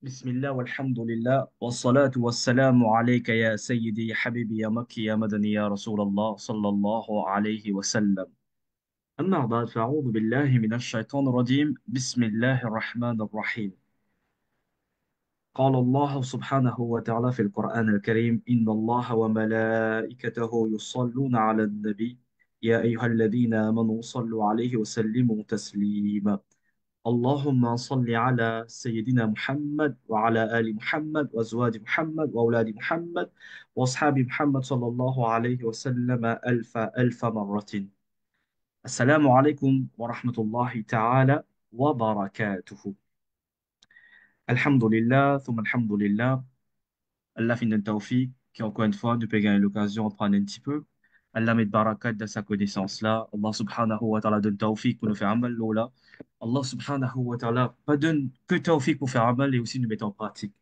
بسم الله والحمد لله والصلاة والسلام عليك يا سيدي يا حبيبي يا مكي يا مدني يا رسول الله صلى الله عليه وسلم. أما بعد فأعوذ بالله من الشيطان الرجيم. بسم الله الرحمن الرحيم. قال الله سبحانه وتعالى في القرآن الكريم: إن الله وملائكته يصلون على النبي يا أيها الذين آمنوا صلوا عليه وسلموا تسليما. اللهم صل على سيدنا محمد وعلى آل محمد وأزواج محمد وأولاد محمد وأصحاب محمد صلى الله عليه وسلم ألف ألف مرة. السلام عليكم ورحمة الله تعالى وبركاته. الحمد لله ثم الحمد لله. Allah fin d'un tawfiq qui encore une fois nous peut gagner l'occasion de prendre un petit peu. Allah met barakat dans sa connaissance là. Allah subhanahu wa ta'ala donne tawfiq pour nous faire amal là. Allah subhanahu wa ta'ala pas donne que tawfiq pour faire amal et aussi nous mettre en pratique.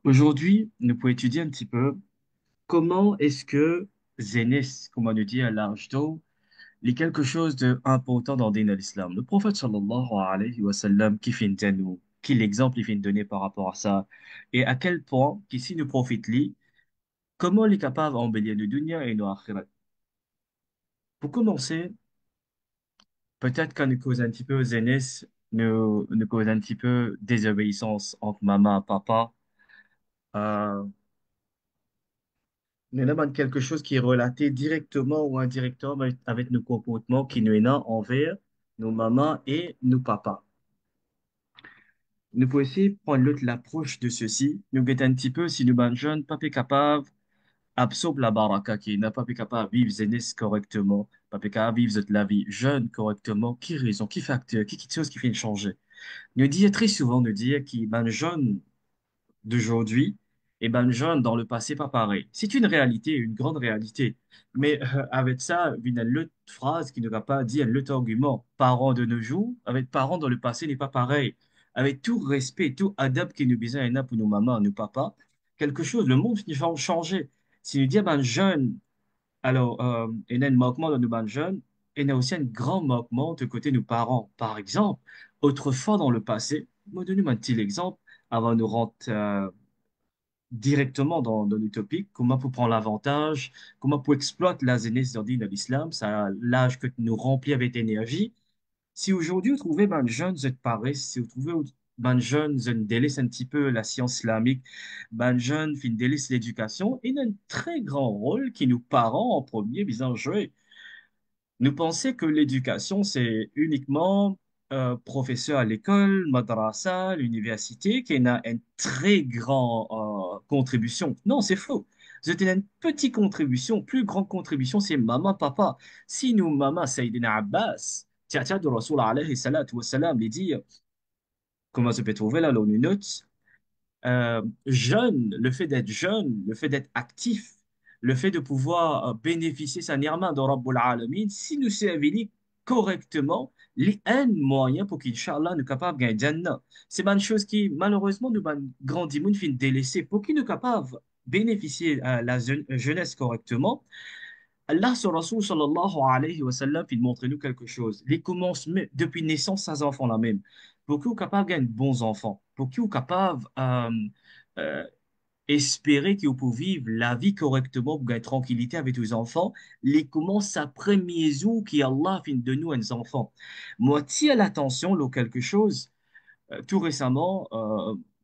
Aujourd'hui, nous pouvons étudier un petit peu comment est-ce que Zénès, comme on nous dit à l'âge d'eau, est quelque chose d'important dans l'islam. Le prophète sallallahu alayhi wa sallam qui fait de nous, qui l'exemple il fait donner par rapport à ça, et à quel point qu'ici nous profite lui. Comment il est capable d'embellir le dunya et nos akhirat? Pour commencer, peut-être qu'on nous cause un petit peu zénès, nous cause un petit peu désobéissance entre maman et papa. Euh, nous avons quelque chose qui est relaté directement ou indirectement avec nos comportements qui nous est là envers nos mamans et nos papas. Nous pouvons aussi prendre l'autre l'approche de ceci. Nous guetter un petit peu si nous, ben jeunes, pas capable absorbe la baraka qui n'a pas pu capable de vivre jeunesse correctement, pas pu capable de vivre la vie jeune correctement, qui raison, qui facteur, qui quelque chose qui fait changer. Nous dit très souvent, nous dit qui ben jeune d'aujourd'hui et ben jeune dans le passé pas pareil. C'est une réalité, une grande réalité. Mais avec ça, une autre phrase qui ne va pas dire l'autre argument. Parents de nos jours, avec parents dans le passé n'est pas pareil. Avec tout respect, tout adab qui nous besoin pour nos mamans, nos papas, quelque chose, le monde finit par changer. Si nous disons ben jeune, alors il y a un manquement dans nos ben jeunes, il y a aussi un grand manquement de côté de nos parents. Par exemple, autrefois dans le passé, moi donne un petit exemple avant de rentrer directement dans le topic, comment pour prendre l'avantage, comment pour exploiter la jeunesse dans l'islam, ça l'âge que nous remplit avec énergie. Si aujourd'hui vous trouvez ben jeunes de paresse, si vous trouvez ben jeunes de délaisse un petit peu la science islamique, ben jeunes fin délaisse l'éducation, il y a un très grand rôle qui nous parents en premier visant jouer. Nous pensons que l'éducation, c'est uniquement professeur à l'école, madrasa, l'université, qui a une très grande contribution. Non, c'est faux. C'était une petite contribution, plus grande contribution, c'est maman, papa. Si nous, maman, Sayyidina Abbas, tia de Rasul alayhi salatu wa salam, lui dit, comment se peut trouver là, l'ONU note, jeune, le fait d'être jeune, le fait d'être actif, le fait de pouvoir bénéficier sa ni'ma de Rabbul Alamin, si nous servir correctement, les un moyen pour qu'Inch'Allah nous sommes capables de gagner Jannah. C'est une chose qui, malheureusement, nous grandissons, nous fin délaissé pour qu'ils nous capables de bénéficier de la jeunesse correctement. Allah, sur Rasul sallallahu alayhi wa sallam, il montre nous quelque chose. Les commence depuis naissance, ces enfants-là même. Pour qu'ils soient capables de gagner de bons enfants, pour qu'ils soient capables euh, espérer qu'ils peuvent vivre la vie correctement pour gagner tranquillité avec les enfants, les commence à premier jour qui Allah fin de nous un enfant. Moi, tiens l'attention là quelque chose. Tout récemment,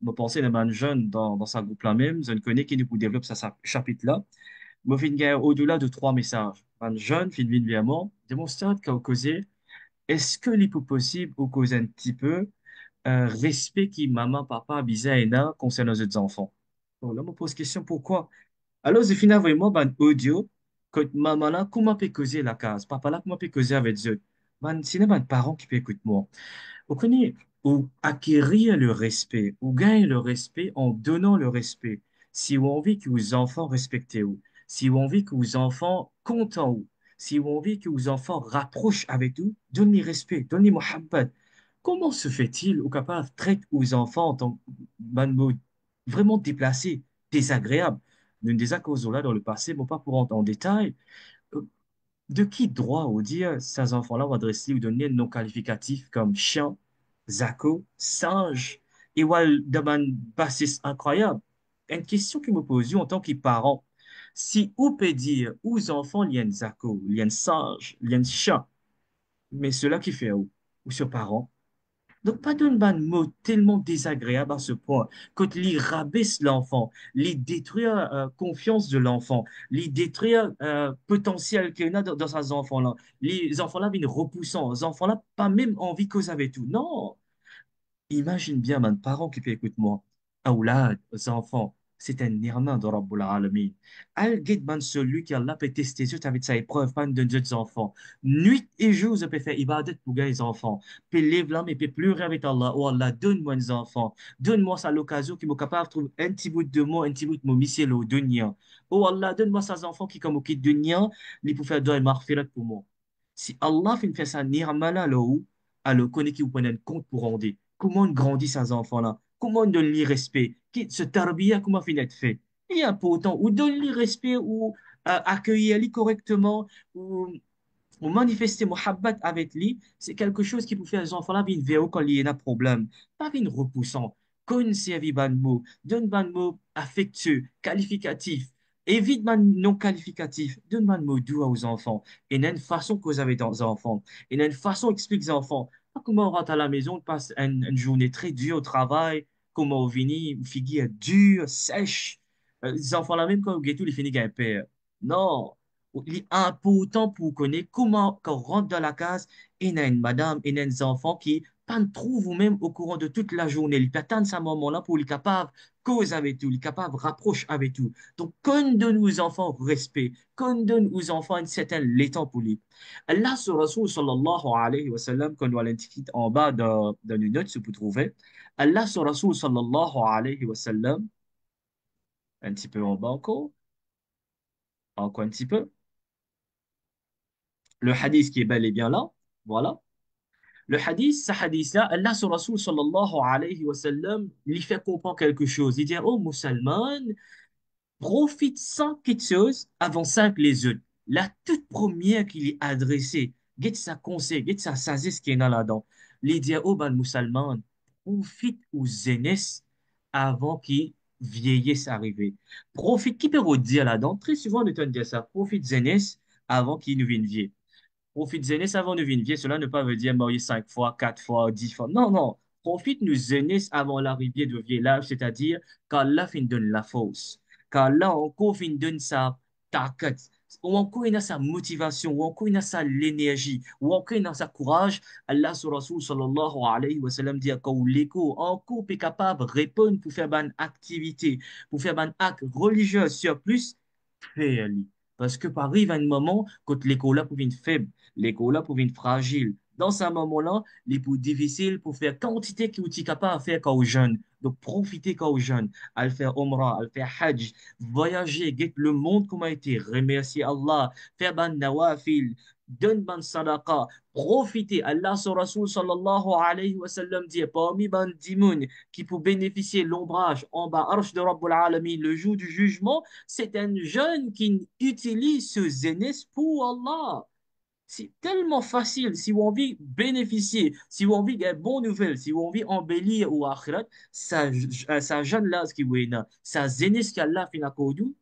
me pensais à un jeune dans sa groupe là même, je ne connais qui nous développe ce chapitre-là. Moi, fin gagner au-delà de trois messages. Un jeune fin vient vraiment démontrer qu'au causé, est-ce que l'est possible au cause un petit peu respect qui maman, papa, bisaïna concernant les autres enfants. Bon, là, je me pose question pourquoi. Alors, je finis vraiment ben, audio que maman là, comment peut causer la case, papa là, comment peut causer avec eux. Ben, c'est un parent qui peut écouter moi. Vous connaissez, ou acquérir le respect, ou gagner le respect en donnant le respect. Si vous avez envie que vos enfants respectent vous, si vous avez envie que vos enfants comptent en vous, si vous avez envie que vos enfants rapprochent avec vous, donnez respect, donnez mohabbat. Comment se fait-il ou capable de traiter aux enfants en tant que ben, vraiment déplacés, désagréables? Nous des causes là dans le passé, mais pas pour entrer en détail. Euh, De qui droit ou dire ces enfants-là vont adresser ou donner un nom qualificatif comme chien, zaco, singe Et voilà, d'un bassesse incroyable. Une question qui me pose en tant que parent, si ou peut dire aux enfants, il y a un zako, il y a un singe, il y a un chat, mais cela qui fait ou ce parent. Donc, pas d'un ban mot tellement désagréable à ce point, quand il rabaisse l'enfant, les détruire confiance de l'enfant, les détruire potentiel qu'il y a dans ces enfants-là. Les enfants-là viennent repoussants, les enfants-là pas même envie cause avec tout. Non, imagine bien, man, parents qui écoute moi. Aoulad, enfants, c'est un nirman de Rabbul Alamin. Al guide man celui qui Allah peut tester sur avec sa épreuve, pas de d'autres enfants. Nuit et jour, je peux faire ibadat pour gagner les enfants. Puis lève l'âme et puis pleurer avec Allah. Oh Allah, donne-moi des enfants. Donne-moi ça l'occasion qui me capable de trouver un petit bout de moi, un petit bout de mon missile au dunya. Oh Allah, donne-moi ces enfants qui, comme au kit dunya, ils pour faire doigt et marfirat pour moi. Si Allah fait ça nirman là, alors connaît qui vous prenez un compte pour rendre. Comment on grandit ces enfants-là? Comment on donne les respect? Ce tarbiya, comment finit être fait? Il est important. Ou donne les respect, ou accueillir-les correctement, ou manifester mohabbat avec lui, c'est quelque chose qui peut faire les enfants là une véro quand il y a un problème. Pas une repoussant. Qu'on servi ban mot, donne ban mot affectueux, qualificatif. Évite ban non qualificatif. Donne ban mot doux aux enfants. Et il y a une façon que vous avez dans les enfants. Et il y a une façon explique aux enfants. Pas comment on rentre à la maison, on passe une journée très dure au travail, comment on finit, figure dure, sèche. Les enfants là, même quand on tout, ils finissent un père. Non. Il est important pour connaître comment, quand on rentre dans la case, il y a une madame, il y a des enfants qui pas trouve vous-même au courant de toute la journée. Ils attendent ce moment-là pour être capable cause avec tout, ils capable rapproche avec tout. Donc, qu'on donne aux enfants respect, qu'on donne aux enfants une certaine l'étang pour lui. Allah, sur Rasul sallallahu alayhi wa sallam, qu'on doit l'indiquer en bas dans une note, si vous trouvez. Allah, sur Rasul sallallahu alayhi wa sallam, un petit peu en bas encore un petit peu. Le hadith qui est bel et bien là, voilà. Le hadith, ce hadith-là, Allah sur Rasul sallallahu alayhi wa sallam, lui fait comprendre quelque chose. Il dit, oh musulman, profite sans quelque chose avant cinq les autres. La toute première qu'il est adressée, get sa conseil, get sa sagesse qui est là-dedans. Il dit, oh ben musulman, profite aux zénès avant qu'ils vieillissent arriver. Profite, qui peut redire là-dedans? Très souvent, on entend dire ça, profite zénès avant qu'ils ne viennent vieux. Profite aînés avant de venir. Cela ne pas veut dire marier 5 fois, 4 fois, 10 fois. Non, non. Profite nous aînés avant l'arrivée de vieil âge, c'est-à-dire quand Allah fin donne la force. Quand Allah encore fin donne sa taquet. Ou encore il a sa motivation, ou encore il a sa l'énergie, ou encore il a sa courage. Allah sur Rasul sallallahu alayhi wa sallam dit quand l'écho encore est capable de répondre pour faire une activité, pour faire un acte religieux sur plus, fais-le. Parce que arrive un moment quand l'école là pour une faible, l'école là pour une fragile. Dans ce moment-là, il est plus difficile pour faire quantité que tu es capable de faire quand aux jeunes. Donc, profitez quand aux jeunes, à le faire Umrah, à le faire Hajj, voyager, get le monde comment a été, remercier Allah, faire ban nawafil, donne ban sadaqa, profitez. Allah sur Rasul sallallahu alayhi wa sallam dit, parmi ban dimoun qui peut bénéficier l'ombrage en bas, arsh de Rabbul Alamin, le jour du jugement, c'est un jeune qui utilise ce zénès pour Allah. C'est tellement facile. Si vous avez envie de bénéficier, si vous avez envie de bonnes nouvelles, si vous avez envie d'embellir au akhirat, ça jeune là, ce qui est là, ça zénès qu'Allah fait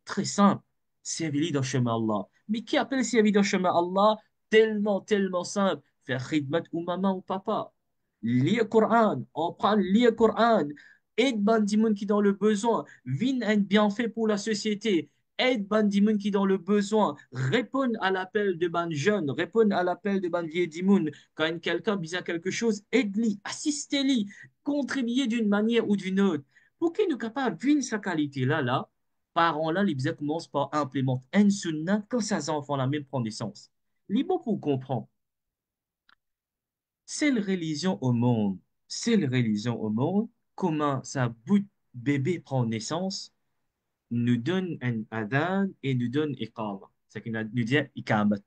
très simple. Servir dans le chemin Allah. Mais qui appelle servir dans le chemin Allah? Tellement, tellement simple. Faire khidmat ou maman ou papa. Lire Coran. On prend lire Coran. Aide Bandimoun qui est dans le besoin. Vin un bienfait pour la société. Aide Bandimoun qui est dans le besoin. Répondre à l'appel de Ban jeune. Répondre à l'appel de Ban vieille Dimoun. Quand quelqu'un besoin quelque chose, aide-lui, assistez-lui, contribuez d'une manière ou d'une autre. Pour qu'il nous capable de sa qualité là, parents-là, les bisous commencent par implémenter un sunnah quand ces enfants-là même prennent naissance. Les mots pour comprendre. C'est la religion au monde. C'est la religion au monde. Comment ça bout bébé prend naissance, nous donne un adhan et nous donne iqama. C'est qu'il nous dit iqamat.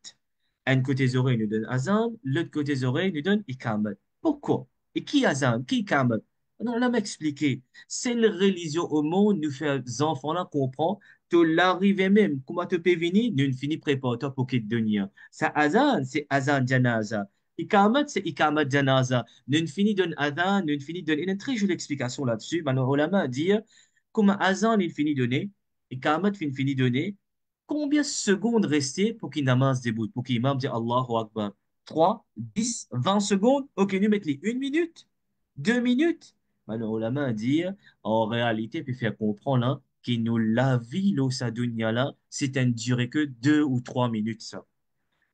Un côté oreille nous donne azan, l'autre côté oreille nous donne iqamat. Pourquoi? Et qui azan? Qui iqamat? Non, on l'a expliqué. C'est la religion au monde, nous fait les enfants là comprendre que l'arrivée même, comment tu peux venir, nous finit préparatoire pour qu'il devienne. Ça azan, c'est azan janaza. Ikamat, c'est ikamat janaza. Nous finit d'un adhan, nous finit d'une. Il y a une très jolie explication là-dessus. Ben, le ulama dit, comme un adhan, il finit donné, ikamat, il finit donné. Combien de secondes restaient pour qu'il namaz débute, pour qu'il imam dit Allahu Akbar? 3, 10, 20 secondes? Ok, nous mettons les 1 minute, 2 minutes. Ben, le ulama dit, en réalité, puis faire comprendre hein, qu'il nous la vie, l'eau, sa dunya là, c'est une durée que 2 ou 3 minutes, ça.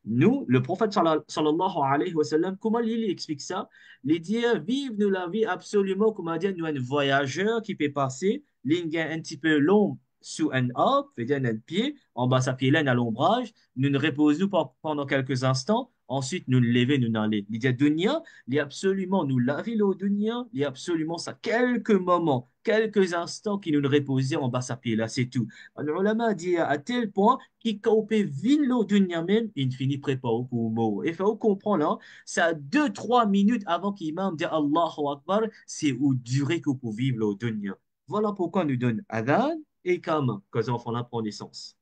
Nous, le prophète sallallahu alayhi wa sallam, comment il explique ça? Il dit, vive nous la vie absolument, comment dire, nous un voyageur qui peut passer, ligne un petit peu long sous un arbre, c'est-à-dire un pied, en bas sa pied là, à l'ombrage, nous ne reposons pas pendant quelques instants, ensuite nous nous lever, nous n'aller. Il dit, dunya, il y a absolument, nous la vie au dunya, il y a absolument ça, quelques moments, quelques instants qui nous reposer en bas sa pied là, c'est tout. Le ulama dit à tel point qui kaupe villo dunya même, il finit préparé pour mot. Et faut comprendre, là, ça 2, 3 minutes avant qu'imam dit Allahu Akbar, c'est où durer que pour vivre le dunya. Voilà pourquoi nous donne adhan et kam, quand les enfants là prennent naissance.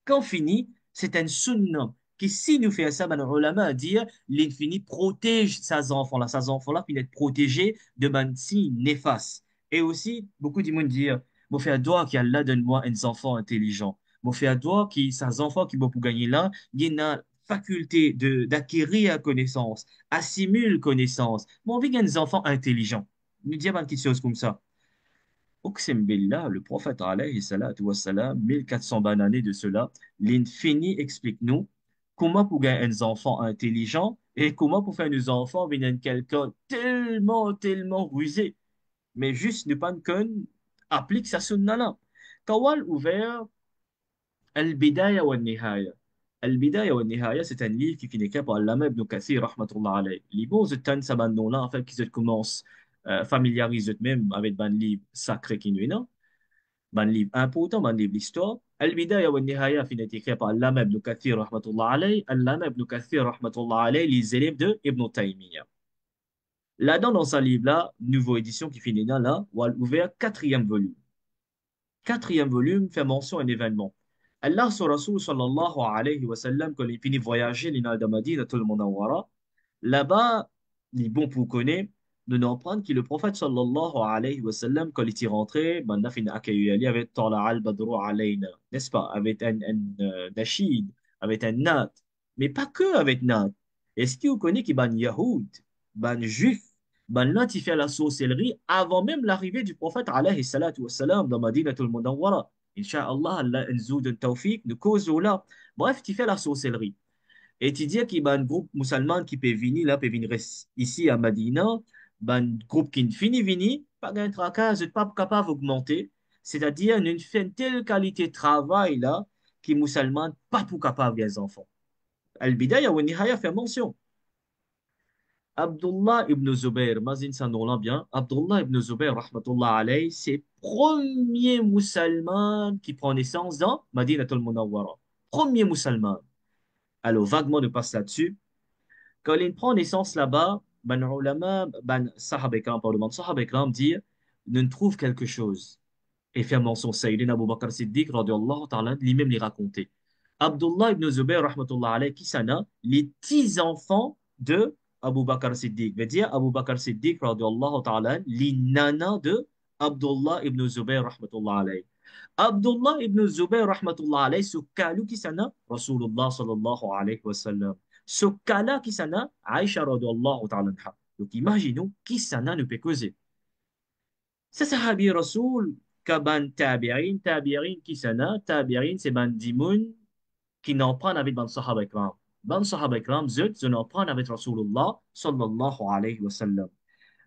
Quand fini, c'est un sunnah qui, si nous fait ça, ben, le ulama a dit, l'infini protège ses enfants-là, puis être protégés de signes néfastes. Et aussi, beaucoup de monde dire, mon fait doigt qui Allah donne-moi un enfant intelligent. Mon fait doigt qui, ces enfants qui vont pour gagner là, il y a une faculté d'acquérir connaissance, assimiler connaissance. Mon envie un enfant intelligent. Nous disons une petite chose comme ça. Oxem billah, le prophète alayhi salatu wassalam, 1400 bonnes années de cela, l'infini explique-nous comment pour gagner un enfant intelligent et comment pour faire nos enfants venir quelqu'un tellement, tellement rusé, mais juste ne pas qu'on applique sa sunna là. Kawal ouvert Al-Bidaya wa Nihaya. Al-Bidaya wa Nihaya, c'est un livre qui finit écrit par Allama ibn Kathir, rahmatullah alayh. Les bons états ça là en fait, qui se commencent familiariser même avec un livre sacré qui nous est là. Un livre important, un livre d'histoire. Al-Bidaya wa Nihaya finit écrit par Allama ibn Kathir, rahmatullah alayh. Allama ibn Kathir, rahmatullah alayh, les élèves de Ibn Taymiyyah. Là-dedans, dans ce livre-là, nouvelle édition qui finit là, où elle ouvert quatrième volume. Quatrième volume fait mention à un événement. Allah sur Rasul sallallahu alayhi wa sallam, quand il finit de voyager, il est dans Madina, tout le monde en voit. Là-bas, les bons pour connaître, nous n'en prendre que le prophète sallallahu alayhi wa sallam, quand il est rentré, ben, il a fini accueillir Ali avec Tala al-Badru alayna, n'est-ce pas? Avec un nashid, avec un nat. Mais pas que avec nat. Est-ce que vous connaissez qu'il y a un Yahoud, ben juif, ben là, il fait la sorcellerie avant même l'arrivée du prophète alayhi salatu wassalam dans Madina tout le monde en voit. Inch'Allah, Allah nous donne tawfiq, nous cause là. Bref, tu fais la sorcellerie. Et tu dis qu'il y a un groupe musulman qui peut venir là, peut venir ici à Madina, ben, un groupe qui ne finit venir, pas de tracas, vous n'êtes pas capable d'augmenter. C'est-à-dire, une fait une telle qualité de travail là, qui musulman pas pour capable des enfants. Al-Bidaya ou Nihaya fait mention. Abdullah ibn Zubair, Mazin Sanola bien, Abdullah ibn Zubair, rahmatullah alayhi, c'est le premier musulman qui prend naissance dans Madinah al-Munawwara. Premier musulman. Alors, vaguement, on passe là-dessus. Quand il prend naissance là-bas, ben, ulama, ben, sahaba ikram, par le monde, sahaba ikram dit, ne trouve quelque chose. Et fait mention Sayyidina Abu Bakr Siddiq, radiallahu ta'ala, lui-même les raconter. Abdullah ibn Zubayr, rahmatullah alayhi, qui s'en les petits-enfants de Abu Bakr Siddiq. Veut dire Abu Bakr Siddiq, radiallahu ta'ala, les nanas de Abdullah ibn Zubayr, rahmatullah alayhi. Abdullah ibn Zubayr, rahmatullah alayhi, ce kalu qui s'en Rasulullah sallallahu alayhi wa sallam. Ce cas-là qui s'en Aisha, radiallahu ta'ala. Donc imaginons qui s'en ne peut causer. Ça, sahabi Rasoul, kaban tabi'in, tabi'in qui sana, tabi'in, c'est ban dimoun qui n'en prennent avec ban sahaba ikram. Ban sahaba ikram, zut, ils n'en prennent avec Rasulullah, sallallahu alayhi wa sallam.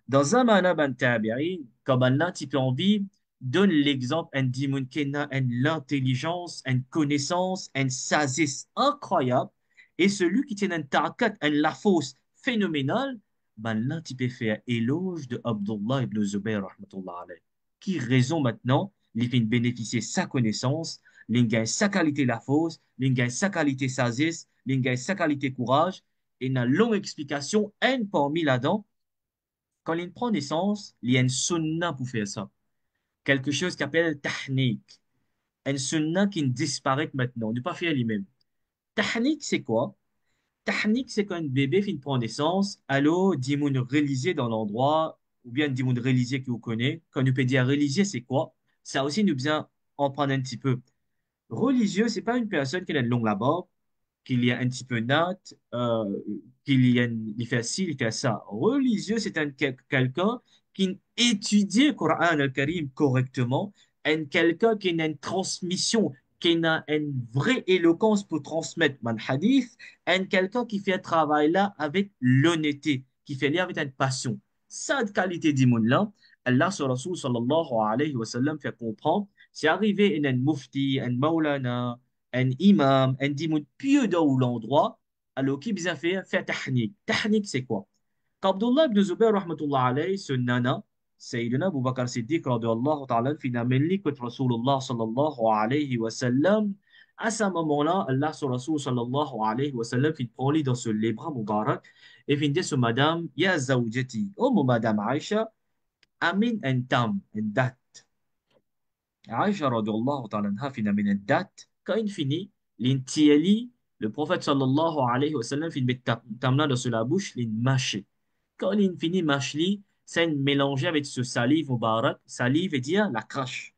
Dans un mana ban tabi'in, comme Allah, tu peux envie, donne l'exemple, un dimoun qui a l'intelligence, une connaissance, une sagesse incroyable, et celui qui tient un tarakat, un lafos phénoménal, ben là, tu peux faire éloge de Abdullah ibn Zubayr, rahmatullah alayh. Qui raison maintenant, il fait bénéficier sa connaissance, il gagne sa qualité lafos, il gagne sa qualité sagesse, il gagne sa qualité courage, et une longue explication, un parmi là-dedans, quand il prend naissance, il y a une sunna pour faire ça. Quelque chose qui appelle tahnik. Un sunna qui ne disparaît maintenant, ne pas faire lui-même. Tahnik, c'est quoi? Tahnik, c'est quand un bébé finit de prendre naissance, allo, dimoun réalisé dans l'endroit, ou bien dimoun réalisé que vous connaissez. Quand nous peut dire réalisé, c'est quoi? Ça aussi nous bien en prendre un petit peu. Religieux, c'est pas une personne qui a une longue là-bas, qu'il y a un petit peu natte, qu'il y a il fait ci, il fait ça. Religieux, c'est quelqu'un qui étudie le Coran al-Karim correctement, quelqu'un qui a une transmission, qui a une vraie éloquence pour transmettre un hadith, quelqu'un qui fait un travail là avec l'honnêteté, qui fait lire avec une passion. Cette qualité d'imam-là, Allah, sur Rasul sallallahu alayhi wa sallam, fait comprendre, c'est arrivé un mufti, un maulana, un imam, un dimoun pieux dans l'endroit, alors qui bien fait tahnik. Tahnik, c'est quoi? Qu'Abdullah ibn Zubayr, rahmatullah alayhi, ce nana, Sayyidina Abu Bakr Siddiq, radiyallahu ta'ala, finalement, que Rasulullah sallallahu alayhi wa sallam, à ce moment-là, Allah sur Rasul sallallahu alayhi wa sallam, il prend lui dans ce libra mubarak, et il dit ce madame, Ya zawjati, oh madame Aïcha, amin un tam, un date. Aïcha radiallahu ta'ala anha fina min date quand il finit l'intiali le prophète sallallahu alayhi wa sallam fin met tamna dans la bouche l'in mâché quand il finit mâchli c'est mélangé avec ce salive mubarak salive et dire la crache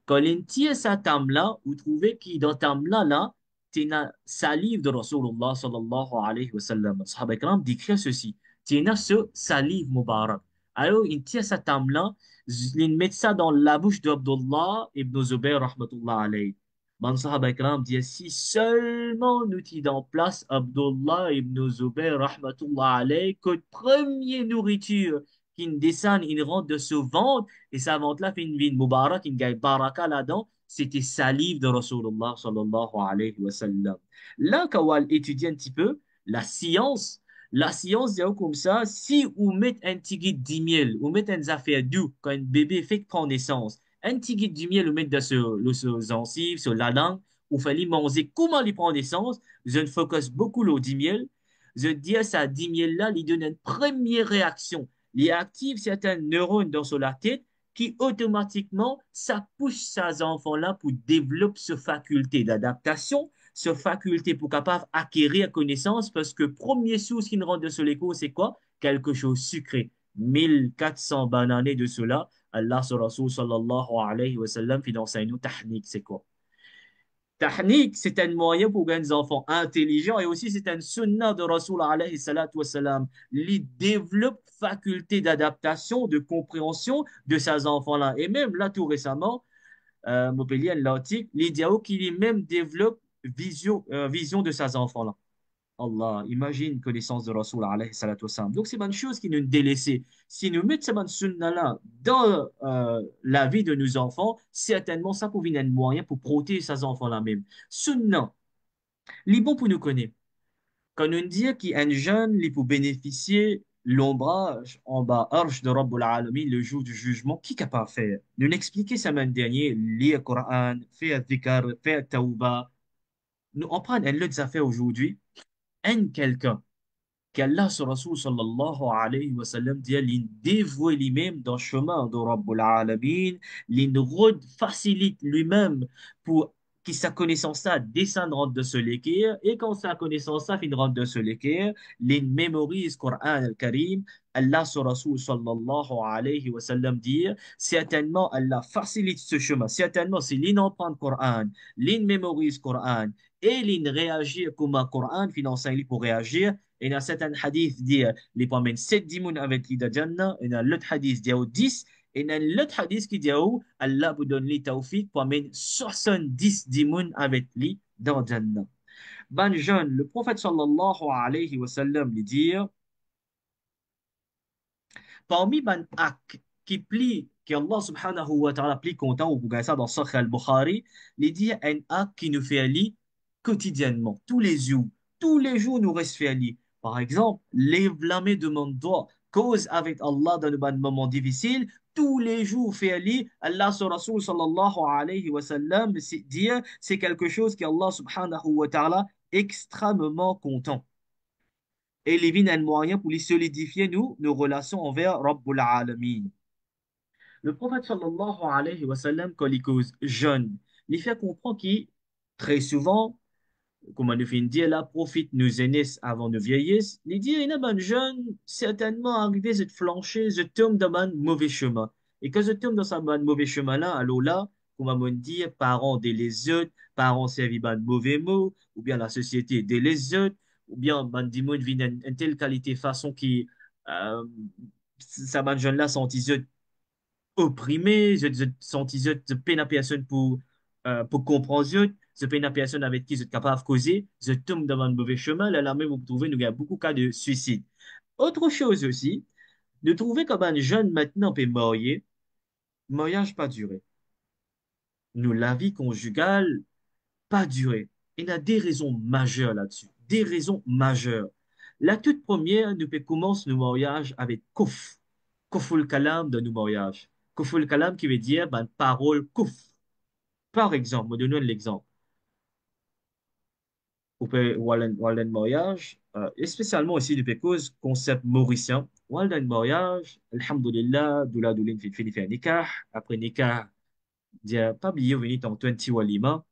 quand l'entier sa tam-là, vous trouvez qu'il dans tam-là, là, c'est une salive de Rasulullah sallallahu alayhi wa sallam. Les Sahaba ikram décrivent ceci. C'est ce salive mubarak. Alors, il tient sa tam-là, il met ça dans la bouche d'Abdullah ibn Zubayr rahmatullah alayhi. Les Sahaba ikram disent si seulement nous t'y en place Abdullah ibn Zubayr rahmatullah alayhi, que première nourriture qui descend, il rentre de ce ventre, et sa vente-là fait une vie Mubarak, une gagne baraka là-dedans, c'était salive de Rasulullah sallallahu alayhi wa sallam. Là, quand on étudie un petit peu la science dit comme ça, si on met un petit guide du miel, on met une affaire doux quand un bébé fait prendre naissance, un petit guide du miel, on met dans ce gencive, sur la langue, on fait lui manger comment il prend naissance, je ne focus beaucoup le du miel, je dis à ça, 10 miel là, il donne une première réaction il active certains neurones dans la tête qui automatiquement, ça pousse ces enfants-là pour développer cette faculté d'adaptation, cette faculté pour capable acquérir connaissance parce que premier source qui nous rentre de ce l'écho, c'est quoi? Quelque chose sucré. 1400 bananes de cela, Allah sur Rasul sallallahu alayhi wa sallam, fait d'enseigner nous tahnik, c'est quoi? Tahnik, c'est un moyen pour gagner des enfants intelligents et aussi c'est un sunnah de Rasul alayhi salatu wassalam. Il développe faculté d'adaptation, de compréhension de ces enfants-là. Et même là, tout récemment, Montpellier, l'Attique, l'idéal qu'il même développe vision de ces enfants-là. Allah, imagine connaissance de Rasul alayhi salatu wassalam. Donc c'est une chose qui nous délaisse. Si nous mettons cette sunna-là dans la vie de nos enfants, certainement ça pour venir un moyen pour protéger ces enfants-là même. Sunna, les bons pour nous connaître. Quand on dit qu'un jeune, il peut bénéficier l'ombrage en bas, arche de Rabbul Alamin, le jour du jugement, qui est capable de faire? Nous expliquer semaine dernière, lire le Coran, faire dhikr, faire tawbah. Nous en prenons un autre affaire aujourd'hui. Un quelqu'un qu'Allah sur Rasul sallallahu alayhi wa sallam dit l'in dévoué lui-même dans le chemin de Rabbul Alamin, l'in facilite lui-même pour que sa connaissance ça descende de ce l'équerre et quand sa connaissance ça fin de ce l'équerre, l'in mémorise Coran al-Karim, Allah sur Rasul sallallahu alayhi wa sallam dit certainement Allah facilite ce chemin, certainement si l'in apprend Coran, l'in mémorise Coran et l'in réagit comme un Coran, fin enseigne pour réagir et dans certains hadiths dit les promènes 7 dimoun avec lui de Jannah, et dans l'autre hadith dit 10, et dans l'autre hadith qui dit Allah vous donne les tawfiq pour amener 70 dimoun avec lui dans Jannah. Ben jeune, le prophète sallallahu alayhi wa sallam lui dit parmi ben ak qui plie, que Allah subhanahu wa ta'ala plie content, ou vous ça dans Sahih al-Bukhari, il dit un acte qui nous fait aller quotidiennement, tous les jours nous reste fait aller. Par exemple, lève la main de mon doigt, cause avec Allah dans un moment difficile, tous les jours fait aller, Allah sur Rasul sallallahu alayhi wa sallam dit, c'est quelque chose qu'Allah subhanahu wa ta'ala extrêmement content et il est un moyen pour les solidifier nos relations envers Rabbul Alamin. Le prophète sallallahu alayhi wa sallam, quand il cause jeune, il fait comprendre qu'il, très souvent, comment nous finit dire là, profite nous jeunesse avant nous vieillisse. Il dit, il y a un jeune, certainement arrivé, je flancher, je tombe dans un mauvais chemin. Et quand je tombe dans ce mauvais chemin-là, alors là, comment me dire, parents des les autres, parents servis de mauvais mots, ou bien la société des les autres, ou bien, ben, dis-moi, une telle qualité, façon qui, euh, ça, ben, jeune-là, senti opprimé, je senti de peine à personne pour comprendre, je peine à personne avec qui je suis capable de causer, je tombe dans un mauvais chemin, là, là même, vous trouvez, nous avons beaucoup de cas de suicide. Autre chose aussi, de trouver comme un jeune maintenant peut marier, mariage pas duré. Nous, la vie conjugale, pas duré. Il y a des raisons majeures là-dessus, des raisons majeures. La toute première, nous peut commencer nos mariages avec kouf, kouful kalam de nos mariages. Kouful kalam qui veut dire ben, parole kouf. Par exemple, je donne l'exemple. Ou peut Walden mariage, et spécialement aussi du cause concept mauricien. Walden mariage, alhamdulillah, doula doulin fit fini fait un nikah. Après nikah, dia pas oublier venir en 20 walima.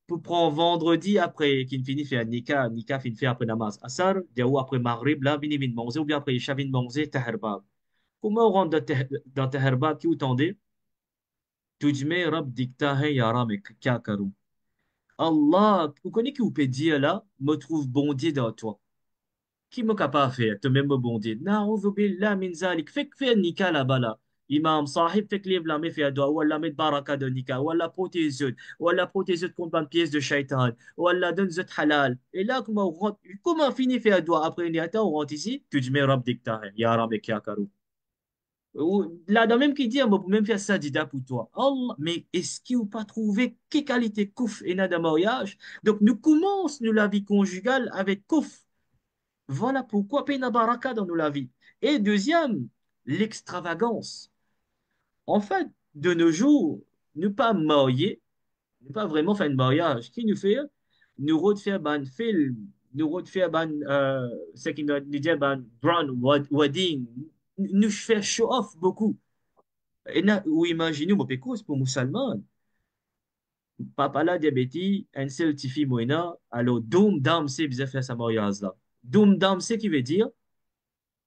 Pour prendre vendredi après qu'il finit fait un nikah, nikah finit fait après namaz asar, dia ou après maghrib là, vini vin manger, ou bien après isha vin manger taherbab. Comment on rentre dans taherbab qui ou tendez? Tujme rab dikta hai yara me kya karoun. Allah, vous connaissez qui vous peut dire là, me trouve bon Dieu dans toi. Qui me capable de faire, te même me bon Dieu. Na'udhu billah min zalik. Fait que fait un nika là-bas là. Imam sahib fait que lève la main fait un doigt, ou Allah met baraka de nika, ou Allah protège, ou Allah protège contre une pièce de shaitan, ou Allah donne zut halal. Et là, comment finit fait un doigt après une état, on rentre ici, tu dis, mais Rab dikta, ya Rab et karou. Là, dans même qui dit, on peut même faire ça dida pour toi. Allah, mais est-ce qu'il n'a pas trouvé quelle qualité kouf et n'a de mariage? Donc, nous commençons nous, la vie conjugale avec kouf. Voilà pourquoi Pena Baraka dans la vie. Et deuxième, l'extravagance. En fait, de nos jours, ne pas marier, ne pas vraiment faire un mariage. Qui nous fait? Nous refaire un film, nous refaire ce qui nous dit un grand wedding, nous faire show off beaucoup. Et là, ou imaginez, mon pécose pour musulman, papa là, diabétique, un seul petit fille moyenne, alors, doum dam, c'est bizarre faire sa mariage là. Doum dam, c'est qui veut dire,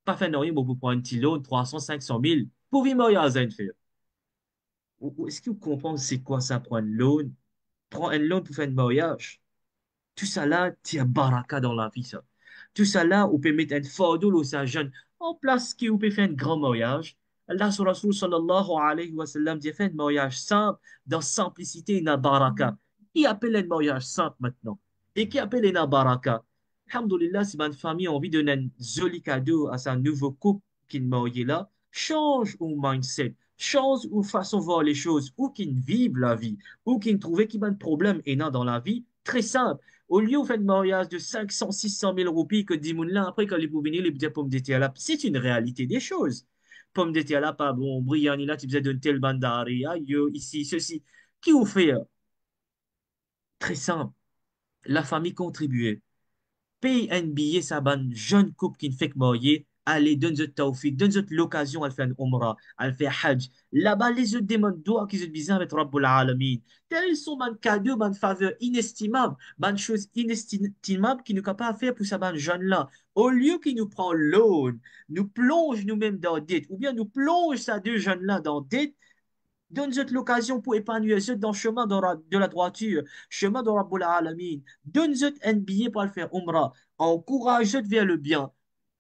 pas faire rien, mais vous prenez un petit loan, 300, 500 000, pour vivre mariage à une faire. Est-ce que vous comprenez c'est quoi ça, prendre un loan? Prendre un loan pour faire un mariage. Tout ça là, tu as baraka dans la vie, ça. Tout ça là, on peut mettre un fardeau au sa jeune en place qui on peut faire un grand mariage. Allah sur Rasul sallallahu alayhi wa sallam dit fait un mariage simple, dans simplicité et la baraka. Qui appelle un mariage simple maintenant? Et qui appelle une baraka? Alhamdulillah, si ma famille a envie de donner un joli cadeau à sa nouveau couple qui est marié là, change au mindset, change ou façon de voir les choses, ou qui vivent la vie, ou qui trouvent qu'il y a un problème et dans la vie, très simple. Au lieu de faire un mariage de 500, 600 000 roupies que 10 000 là, après, quand les pouvez venir, les pommes de terre là, c'est une réalité des choses. Pommes de terre là, pas bon, brillant, là, tu faisais d'une telle bandari, aïe, ici, ceci. Qui vous fait? Très simple. La famille contribuait. Paye un billet, ça ban jeune couple qui ne fait que marier. Allez, donne-nous tawfiq, donne-nous l'occasion à faire un umrah, à faire hajj. Là-bas, les autres demandent doigts qui se disent avec Rabbul Alamin. Tels sont man cadeaux, man faveur inestimable, man chose inestimable qui nous capable de faire pour ça, ban jeune-là. Au lieu qu'il nous prend l'aune, nous plonge nous-mêmes dans dette, ou bien nous plonge ça deux jeunes-là dans dette, donne-nous l'occasion pour épanouir dans le chemin de la droiture, chemin de Rabbul Alamin. Donne-nous un billet pour le faire Umrah. Encourage-nous vers le bien.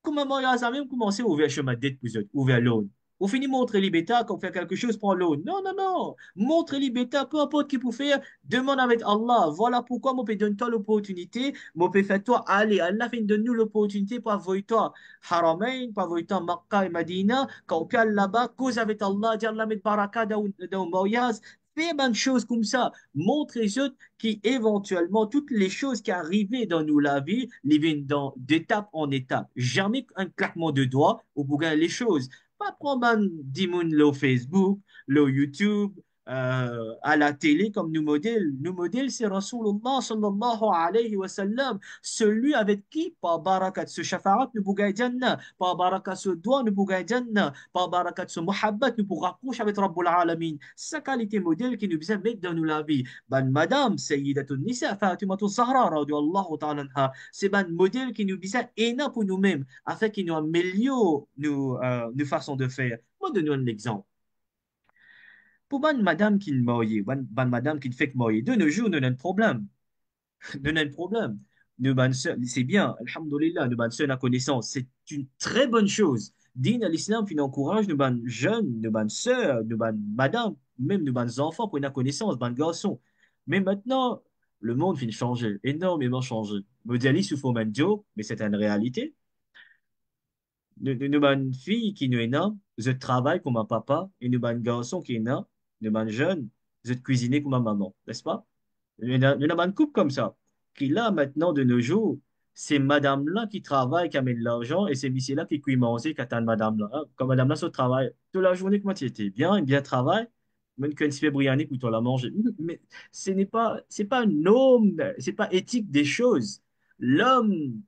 Comment moi, ça même commencé à ouvrir le chemin d'être pour eux, ouvrir l'aune. Au fini, montre les bêtas, quand on fait quelque chose, prends l'aune. Non, non, non. Montre les bêtas, peu importe qui peut faire, demande avec Allah. Voilà pourquoi moi, je donne toi l'opportunité. Moi, je fais toi aller. Allah fait donne nous l'opportunité pour avoir toi Haramain, pour avoir toi Makkah et Medina. Quand on peut aller là-bas, cause avec Allah, dire Allah met baraka dans le mariage. Fais bonne chose comme ça. Montre les autres qui éventuellement, toutes les choses qui arrivaient dans nous la vie, les viennent d'étape en étape. Jamais un claquement de doigts pour gagner les choses. Pas prendre un 10 le Facebook, le YouTube, à la télé comme nous modèle. Nous modèle, c'est Rasulullah sallallahu alayhi wa sallam, celui avec qui, par barakat ce shafa'at, nous pouvons Jannah, par barakat ce doigt, nous pouvons Jannah, par barakat ce muhabbat, nous pouvons rapprocher avec Rabbul Alamin. C'est sa qualité modèle qui nous vient mettre dans nous la vie. Ben, Madame Sayyidatun Nisa, Fatimatu Zahra, radiallahu ta'ala anha, c'est ben modèle qui nous vient énorme pour nous-mêmes, afin qu'il nous améliore nos façons de faire. Moi, donne-nous un exemple. Pour ban madame qui moye, ban madame qui fait que moye, de nos jours, nous avons un problème. Nous avons un problème. Nous ban c'est bien, alhamdoulilah, nous ban la connaissance. C'est une très bonne chose. Din à l'islam, qui nous encourage, nous ban jeunes, nous ban sœurs, nous ban madame, même nous ban enfants pour une connaissance, ban garçons. Mais maintenant, le monde finit de changer, énormément changer. Modèle souffre joke, mais c'est une réalité. Nous avons une fille qui nous est née, je travaille comme un papa, et nous avons un garçon qui est né, nous avons un jeune, je cuisiner comme ma maman, n'est-ce pas? Nous avons une couple comme ça, qui là, maintenant, de nos jours, c'est madame-là qui travaille, qui amène l'argent, et c'est monsieur-là qui cuit manger, qui attend madame-là. Hein. Quand madame-là se travaille toute la journée, comment tu étais? Bien, et bien travail, même quand tu fais brianer, pour toi la manger. Mais c'est pas un homme, c'est pas éthique des choses. L'homme,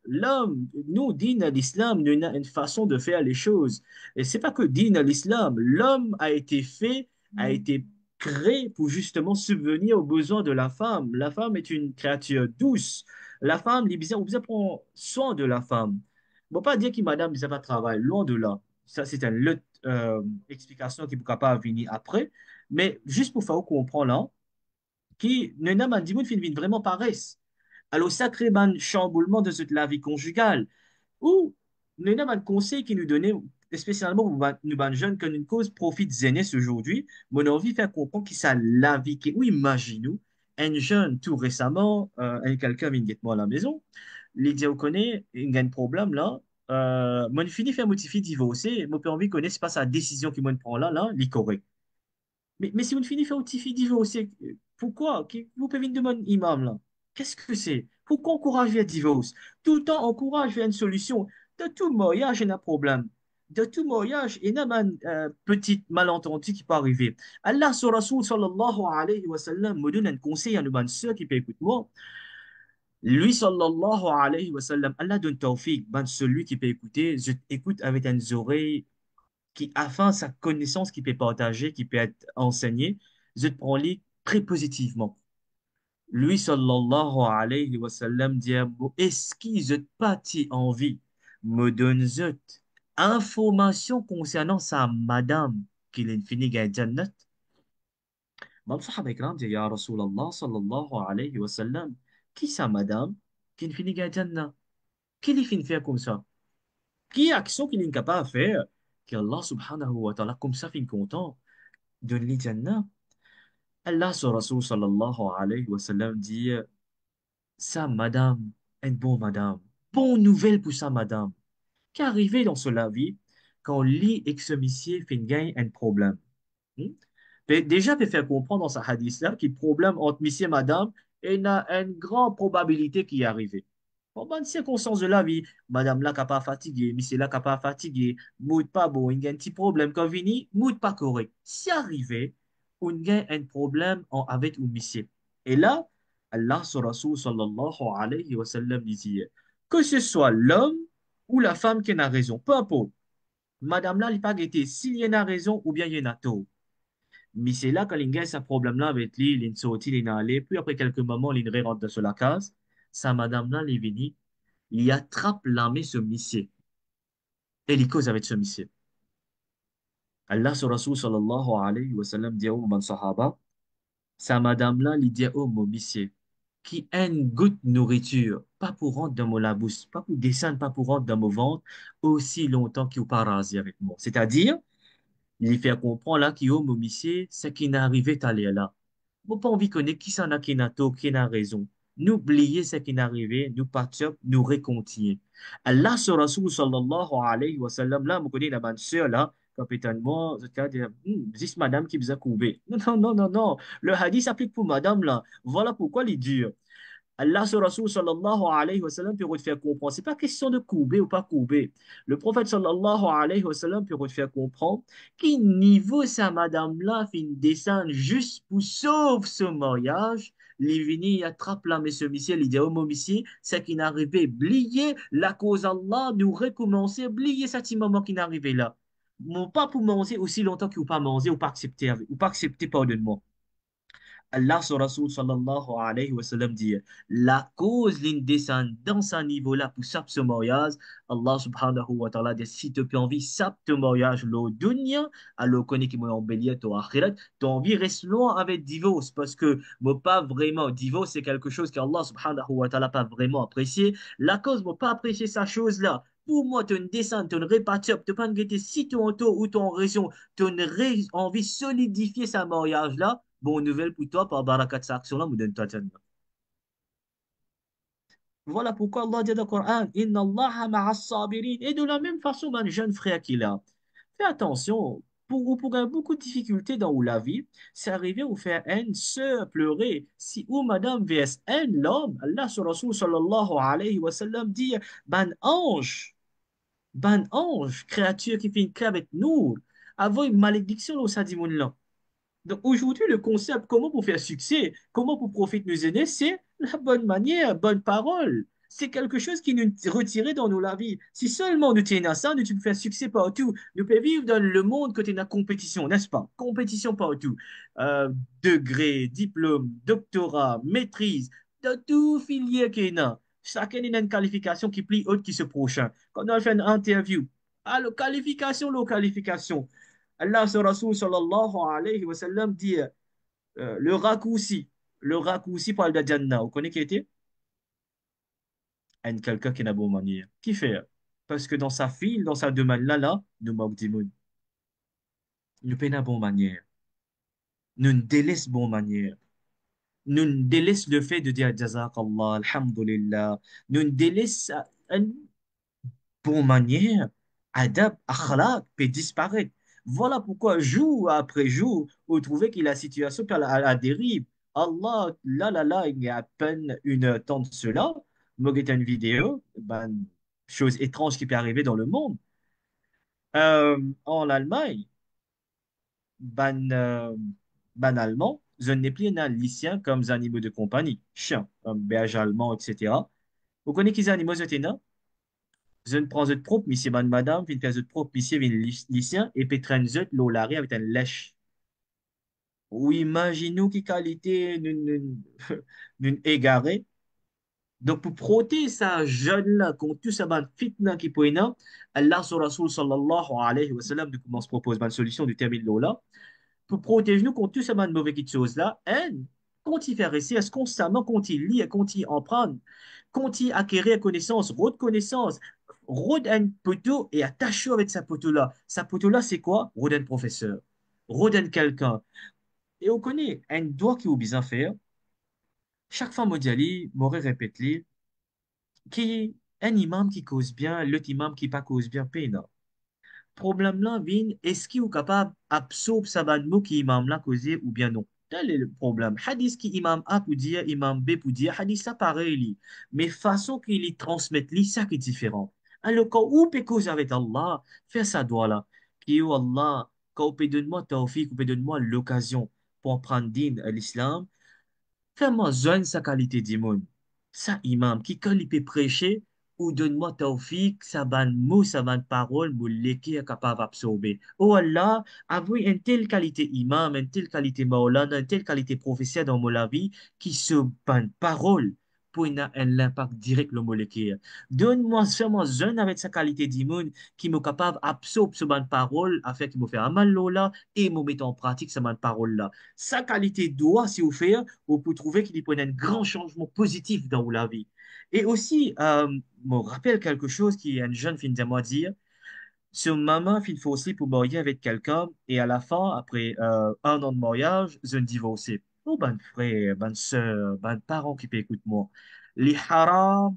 nous, din à l'islam, nous avons une façon de faire les choses. Et c'est pas que din à l'islam, l'homme a été fait, a été créé pour justement subvenir aux besoins de la femme. La femme est une créature douce. La femme, on besoin prendre soin de la femme. On ne va pas dire que madame ne pas travailler, loin de là. Ça, c'est une autre explication qui ne pourra pas venir après. Mais juste pour faire comprendre là, qui ne n'a pas dit une vraiment paresse. Alors, sacré ban chamboulement de toute la vie conjugale, ou nous avons un conseil qui nous donnait, spécialement pour nous, les jeunes, que une cause profite jeunesse aujourd'hui, mon envie de faire comprendre que ça la vie, qui, ou imaginez-nous, un jeune tout récemment, quelqu'un vient de moi à la maison, il dit, vous connaissez, il y a un problème là, mon fini fait motiver divorcer, mon envie connaît, c'est pas sa décision qu'il me prend là, il est correct. Mais si vous finissez par aussi divorcer, pourquoi? Vous pouvez me demander, imam, là. Qu'est-ce que c'est? Pourquoi encourager le divorce? Tout le temps, encourage vers une solution. De tout mariage, il y a un problème. De tout mariage, il y a un petit malentendu qui peut arriver. Allah, sur Rasoul, sallallahu alayhi wa sallam, me donne un conseil à nos sœurs qui peut écouter moi. Lui, sallallahu alayhi wa sallam, Allah donne tawfiq, ben celui qui peut écouter, je écoute avec des oreilles qui, afin sa connaissance qui peut partager, qui peut être enseignée, je te prends les très positivement. Lui, sallallahu alayhi wa sallam, dit, est-ce qu'il je pas envie, me donne information concernant sa madame qu'il est fini gagne jannat? Mam sahaba ikram dit, ya Rasulallah, sallallahu alayhi wa sallam, qui sa madame qui est fini gagne jannat? Qui lui fait faire comme ça? Qui action qu'il est incapable de faire? Que Allah subhanahu wa ta'ala, comme ça, fin content. De l'Ijannah. Allah, son Rasoul sallallahu alayhi wa sallam, dit sa madame, une bonne madame, bonne nouvelle pour sa madame, qui est arrivée dans la vie quand lui et ce monsieur fait un problème. Hmm? Déjà, peut faire comprendre dans sa hadith là qu'il y a problème entre monsieur et madame et il a une grande probabilité qu'il y arrive. Pour bonne circonstance de la vie, madame là n'est pas fatiguée, monsieur là n'est pas fatigué, mood pas bon, il y a un petit problème quand vini, mood pas correct. Si arrivé, on a un problème avec un monsieur. Et là, Allah sur Rasoul sallallahu alayhi wa sallam disait que ce soit l'homme ou la femme qui a raison, peu importe. Madame là, il n'a pas été s'il y en a raison ou bien il y en a tort. Mais c'est là quand il y a ce problème-là avec lui, il est sorti, il est allé, puis après quelques moments, il rentre dans la case. Sa madame-là, il est venu, il attrape l'armée ce monsieur. Et il cause avec ce monsieur. Allah, sur Rasul sallallahu alayhi wa sallam, dit au man sahaba, sa madame-là, il dit au mon monsieur, qui a une goutte de nourriture, pas pour rentrer dans mon bouche, pas pour descendre, pas pour rentrer dans mon ventre, aussi longtemps qu'il pas rasé avec moi. C'est-à-dire, il fait comprendre là qu'il y a mon monsieur, ce qui n'arrivait à là. Moi, pas envie de connaître qui s'en a qui n'a tort, qui n'a raison. N'oubliez ce qui est arrivé, nous partir, nous réconcilier. Allah, sur Rasul sallallahu alayhi wa sallam, là, vous connaissez la bonne sœur, là, capitaine, moi, je te dis, c'est madame qui vous a coupé. Non, non, non, non, non. Le hadith s'applique pour madame, là. Voilà pourquoi il est dur. Allah, ce Rasoul sallallahu alayhi wa sallam, peut te faire comprendre. C'est pas question de couper ou pas couper. Le prophète sallallahu alayhi wa sallam peut te faire comprendre qu'il niveau sa madame-là fin descendre juste pour sauver ce mariage. Les vini attrape la monsieur, monsieur, l'idée au monsieur, c'est qu'il n'arrivait oublier la cause Allah, nous recommencer, oublier ce petit moment qui n'arrivait là. Mon pas pour manger aussi longtemps qu'il ou pas manger ou pas accepter, pardonne-moi. Allah, son Rasoul sallallahu alayhi wa sallam dit, la cause l'indescend dans ce niveau-là pour sape ce mariage, Allah subhanahu wa ta'ala dit, si tu as envie sape ce mariage, le dunya, alors connais qui m'a embelli ton akhirat, ton envie reste loin avec divorce, parce que, moi, pas vraiment, divorce, c'est quelque chose qu'Allah subhanahu wa ta'ala pas vraiment apprécié. La cause, moi, pas apprécié sa chose-là. Pour moi, tu ne descends, tu ne répartis, tu pas guetter si tu en taux ou ton raison, tu ne envie de solidifier sa mariage-là. Bonne nouvelle pour toi, par barakat sa action-là, me donne toi Jannah. Voilà pourquoi Allah dit dans le Coran, Inna Allah ma'as sabirin. Et de la même façon, mon jeune frère qui l'a. Fais attention, pour beaucoup de difficultés dans la vie, c'est arrivé à faire une sœur pleurer. Si ou madame vs un l'homme, Allah sur Rasul sallallahu alayhi wa sallam dit, ban ange, créature qui fait une avec nous, avoir une malédiction au Sadimoun. Donc aujourd'hui, le concept, comment pour faire succès, comment pour profiter nos aînés, c'est la bonne manière, bonne parole. C'est quelque chose qui nous retirait dans nos la vie. Si seulement nous tiens à ça, nous pouvons faire succès partout. Nous pouvons vivre dans le monde côté de la compétition, n'est-ce pas? Compétition partout. Euh, Degré, diplôme, doctorat, maîtrise, de tout filière qu'il y a. Chacun a une qualification qui plie haute qui se prochain. Quand on fait une interview, alors qualification. Allah, ce Rasoul sallallahu alayhi wa sallam dit le raccourci. Le raccourci parle de Jannah. Vous connaissez qui était? Quelqu'un qui n'a pas bonne manière. Qui fait? Parce que dans sa file, dans sa demande là, nous manque d'imoun. Nous pas bonne manière. Nous ne délaisse bonne manière. Nous ne délaisse le fait de dire Jazakallah, Alhamdulillah. Nous ne délaisse une bonne manière. Adab, akhlaq peut disparaître. Voilà pourquoi, jour après jour, vous trouvez que la situation est à la dérive. Allah, là, il y a à peine une temps de cela, me regardé une vidéo, ben, chose étrange qui peut arriver dans le monde. En Allemagne, banalement, je n'ai plus un lycéen comme des animaux de compagnie, chiens, comme berger allemand, etc. Vous connaissez qui ces animaux, c'était là? Je ne prends de propre, monsieur, madame, puis une pièce de propre, monsieur, vient lycéen, et puis traîne zut, l'olari avec un lèche. Ou imaginez-nous qui qualité d'une égaré. Donc, pour protéger sa jeune-là contre tout ça, ban fitna qui peut y avoir, Allah, sur Rasul sallallahu alayhi wa sallam, nous commence propose une solution du terme de là. Pour protéger nous contre tout ce de mauvaises choses-là, quand il fait réussir, constamment, quand il lit, quand il en prend, quand il acquérir connaissance, route connaissance, route un poteau et attache avec sa poteau-là. Sa poteau-là, c'est quoi? Route un professeur, route un quelqu'un. Et on connaît un doigt qui est bien faire. Chaque fois, moi, je m'aurait répété, qui un imam qui cause bien, l'autre imam qui pas cause bien, peine. Problème là vient, est-ce qu'il est capable d'absorber ça mot qui imam là causé ou bien non? Tel est le problème. Hadith qui imam A pour dire, imam B pour dire, hadith ça pareil, mais façon qu'il y transmet, ça qui est différent. Alors quand on peut causer avec Allah, faire ça doit là, qui est Allah, quand on peut donner-moi tawfiq, on peut donner-moi l'occasion pour prendre din à l'islam, fais-moi zone sa qualité d'imam. Ça, imam, qui quand il peut prêcher, ou donne-moi tawfiq, sa ban mot, sa ban parole, mou leki est capable d'absorber. Oh Allah, avouez une telle qualité imam, une telle qualité maulana, une telle qualité professeur dans mon vie, qui se ban parole pour un impact direct le molécule. Donne-moi seulement zone avec sa qualité d'imam, qui me capable d'absorber ce ban parole, afin qu'il me fait un mal là, et me mettre en pratique ce ban parole là. Sa qualité doit, si vous faites, vous pouvez trouver qu'il y a un grand changement positif dans la vie. Et aussi, me rappelle quelque chose qui un jeune fin de moi dire. Ce maman, il faut aussi pour marier avec quelqu'un et à la fin, après 1 an de mariage, je ne divorce. Oh, ben frère, ben soeur, ben parents qui écoutent moi. Les haram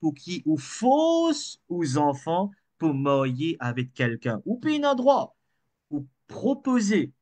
pour qui ou fausse aux enfants pour marier avec quelqu'un. Ou pas un droit, ou proposer.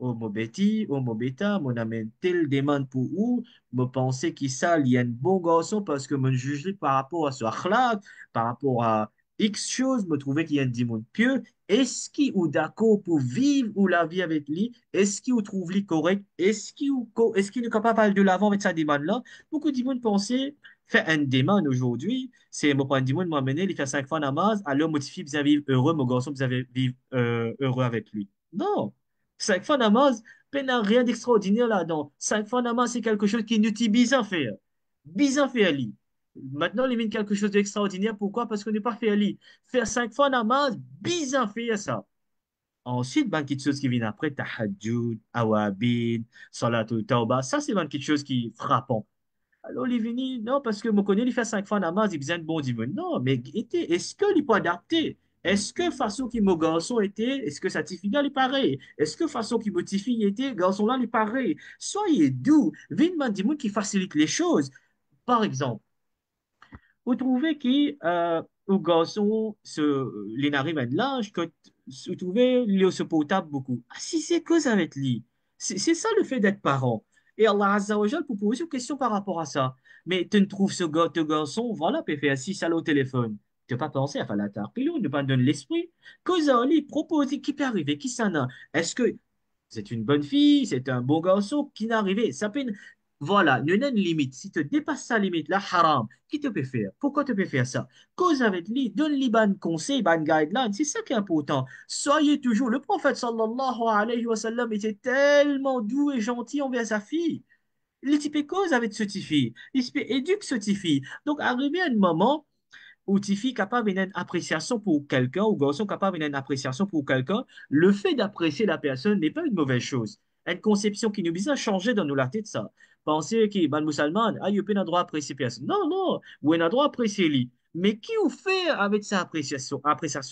Oh, mon bêti, oh, mon bêta, mon amène tel demande pour où, me penser qu'il ça, il y a un bon garçon parce que me juge par rapport à ce akhlaq, par rapport à X choses, me trouver qu'il y a un dimon pieux. Est-ce qu'il est d'accord pour vivre ou la vie avec lui? Est-ce qu'il trouve lui correct? Est-ce qu'il est capable de l'avant avec sa demande-là? Beaucoup de monde pensaient faire une demande aujourd'hui, c'est mon point de monde m'amener, il fait 5 fois namaz, alors motiver, vous avez heureux, mon garçon, vous avez vivre heureux avec lui. Non. 5 fois namaz, il n'y a rien d'extraordinaire là-dedans. 5 fois namaz, c'est quelque chose qui nous dit bizarre faire. Bizarre faire Ali. Maintenant, il y a quelque chose d'extraordinaire. Pourquoi? Parce qu'on n'est pas fait Ali. Faire 5 fois namaz, bizarre faire ça. Ensuite, ben, quelque chose qui vient après, tahajjud, awabin, salatul tawbah, ça, c'est ben, quelque chose qui est frappant. Alors, il est venu, non, parce que je connais, il fait 5 fois namaz, il besoin de bon Dieu. Non, mais est-ce qu'il peut adapter? Est-ce que façon qui mon garçon était, est-ce que ça t'y est pareil? Est-ce que façon qui me fille était, garçon là, il est pareil? Soyez doux, venez me dire qui facilite les choses. Par exemple, vous trouvez que au garçon, il arrive à l'âge que vous trouvez lui se potable beaucoup. Ah, si c'est que ça va être lui. C'est ça le fait d'être parent. Et Allah Azza wa Jal pour poser une question par rapport à ça. Mais tu ne trouves ce garçon, voilà, puis fait assis ça au téléphone. Tu n'as pas pensé à faire la tarpilou, ne pas donner l'esprit. Que ça lui propose, qui peut arriver, qui s'en a? Est-ce que c'est une bonne fille, c'est un bon garçon qui n'est arrivé? Ça peut voilà, il y a une limite. Si tu dépasses sa limite, là, haram, qui te peut faire? Pourquoi tu peux faire ça? Cause avec lui, donne-lui ban conseil, ban guideline. C'est ça qui est important. Soyez toujours. Le prophète sallallahu alayhi wa sallam était tellement doux et gentil envers sa fille. Il était cause avec ce fille. Il éduque ce fille. Donc, arrivé à un moment, ou Tifi capable d'une appréciation pour quelqu'un, ou garçon capable d'une appréciation pour quelqu'un, le fait d'apprécier la personne n'est pas une mauvaise chose. Une conception qui nous vise à changer dans nous la tête, ça. Penser que, ban musulman, ah, il a droit d'apprécier personne. Non, non, ou il a droit d'apprécier lui. Mais qui vous fait avec sa appréciation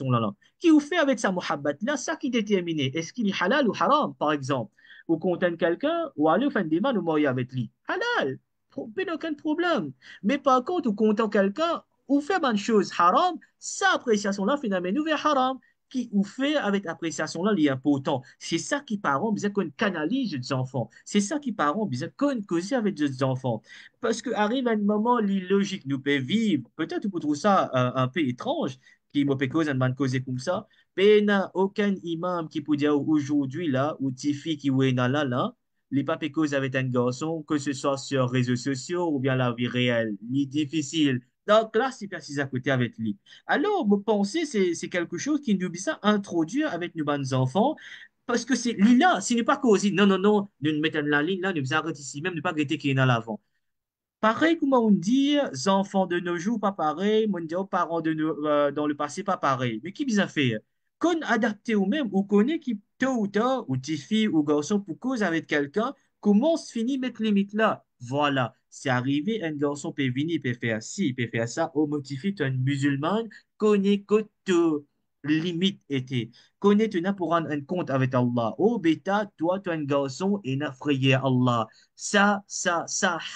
là, là? Qui vous fait avec sa muhabbat là, ça qui détermine. Est-ce qu'il est halal ou haram, par exemple? Ou contente quelqu'un, ou aller faire des mal ou marier avec lui. Halal. Aucun problème. Mais par contre, ou content quelqu'un, ou fait une chose haram, sa appréciation-là, finalement, nous vers haram, qui ou fait avec appréciation-là, il est important. C'est ça qui parents, bien qu'on canalise les enfants. C'est ça qui parents, bien qu'on cause avec les enfants. Parce que arrive un moment, l'illogique nous peut vivre, peut-être vous trouvez ça un peu étrange, qui me peut causer un causer comme ça, mais il n'y a aucun imam qui peut dire aujourd'hui, là, ou Tifi qui est là, les papes cause avec un garçon, que ce soit sur les réseaux sociaux ou bien la vie réelle, ni difficile. Donc là, c'est précis à côté avec lui. Alors, vous pensez c'est quelque chose qui nous vient à introduire avec nos bons enfants, parce que c'est là, ce n'est pas causé. Non, non, non, nous mettons la ligne là, nous nous arrêtons ici même, ne pas regretter qu'il est dans l'avant. Pareil, comment on dit, enfants de nos jours, pas pareil, on dit aux parents dans le passé, pas pareil. Mais qui bien fait? Qu'on adapté ou même, ou connaît qui, tôt ou tard, ou petite fille ou garçon, pour cause avec quelqu'un, comment se finit mettre limite là? Voilà, c'est arrivé, un garçon peut venir, peut faire ci, peut faire ça, au motif, un musulman, connaît que tout limite était. Connaît, tu n'as pour rendre un compte avec Allah. Oh, bêta, toi, tu es un garçon et n'a frayé Allah. Ça,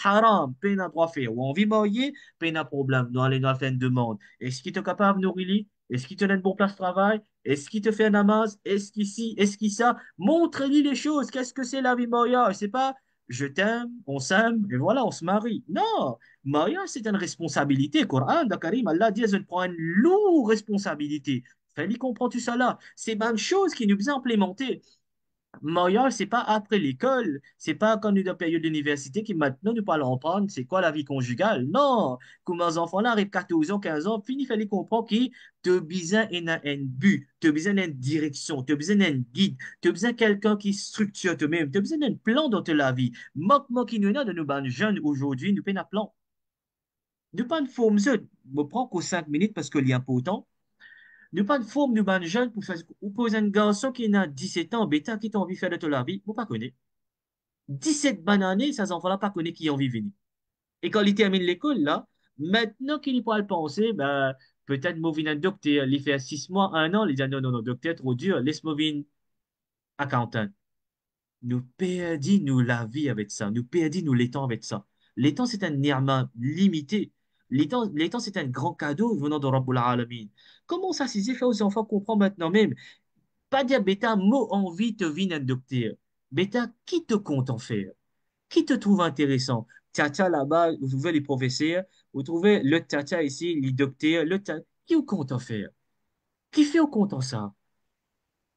haram, peine à droit faire. Ou envie de marier, peine à problème. Nous allons nous faire une demande. Est-ce qu'il est capable de nourrir lui? Est-ce qu'il te donne une bonne place de travail? Est-ce qu'il te fait un namaz? Est-ce qu'ici? Est-ce qu'il ça? Montre-lui les choses. Qu'est-ce que c'est la vie mariage? C'est pas je t'aime, on s'aime, et voilà, on se marie. Non, mariage, c'est une responsabilité. Coran, de Karim, Allah dit, je prends une lourde responsabilité. Fallait comprendre tout ça là. C'est une chose qui nous a implémenté. Mariage, c'est pas après l'école, c'est pas quand nous sommes en période d'université qui maintenant nous parlons prendre c'est quoi la vie conjugale. Non, comme les enfants là arrivent 14 ans, 15 ans, fini, il fallait comprendre que tu as besoin d'un but, tu as besoin d'une direction, tu as besoin d'un guide, tu as besoin de quelqu'un qui structure toi-même, tu as besoin d'un plan dans ta vie. Moi qui nous a de nous ban jeunes aujourd'hui, nous pas un plan. Nous pas une forme, je me prends qu'aux 5 minutes parce que est important. Nous pas de forme, nous ban jeunes pour faire, ou poser un garçon qui a 17 ans, bêta, qui t'a envie de faire de toute la vie, vous pas connaître. 17 bananes, ces enfants-là pas connaissent qui ont vécu. Et quand ils terminent l'école, là, maintenant qu'ils pourraient le penser, ben, peut-être Movin un docteur, il fait 6 mois, 1 an, il dit non, non, non, docteur, trop dur, laisse Movin accountant. Nous perdons nous la vie avec ça, nous perdons nous les temps avec ça. Les temps, c'est un nirma limité. Les temps, c'est un grand cadeau venant de Rabbul Alamin. Comment ça, c'est fait aux enfants comprendre maintenant même? Pas diabète, mot envie te vient un docteur. Bêta, qui te compte en faire? Qui te trouve intéressant? Tcha là-bas, vous trouvez les professeurs, vous trouvez le tcha ici, les docteurs, le tcha. Qui vous compte en faire? Qui fait au compte en ça?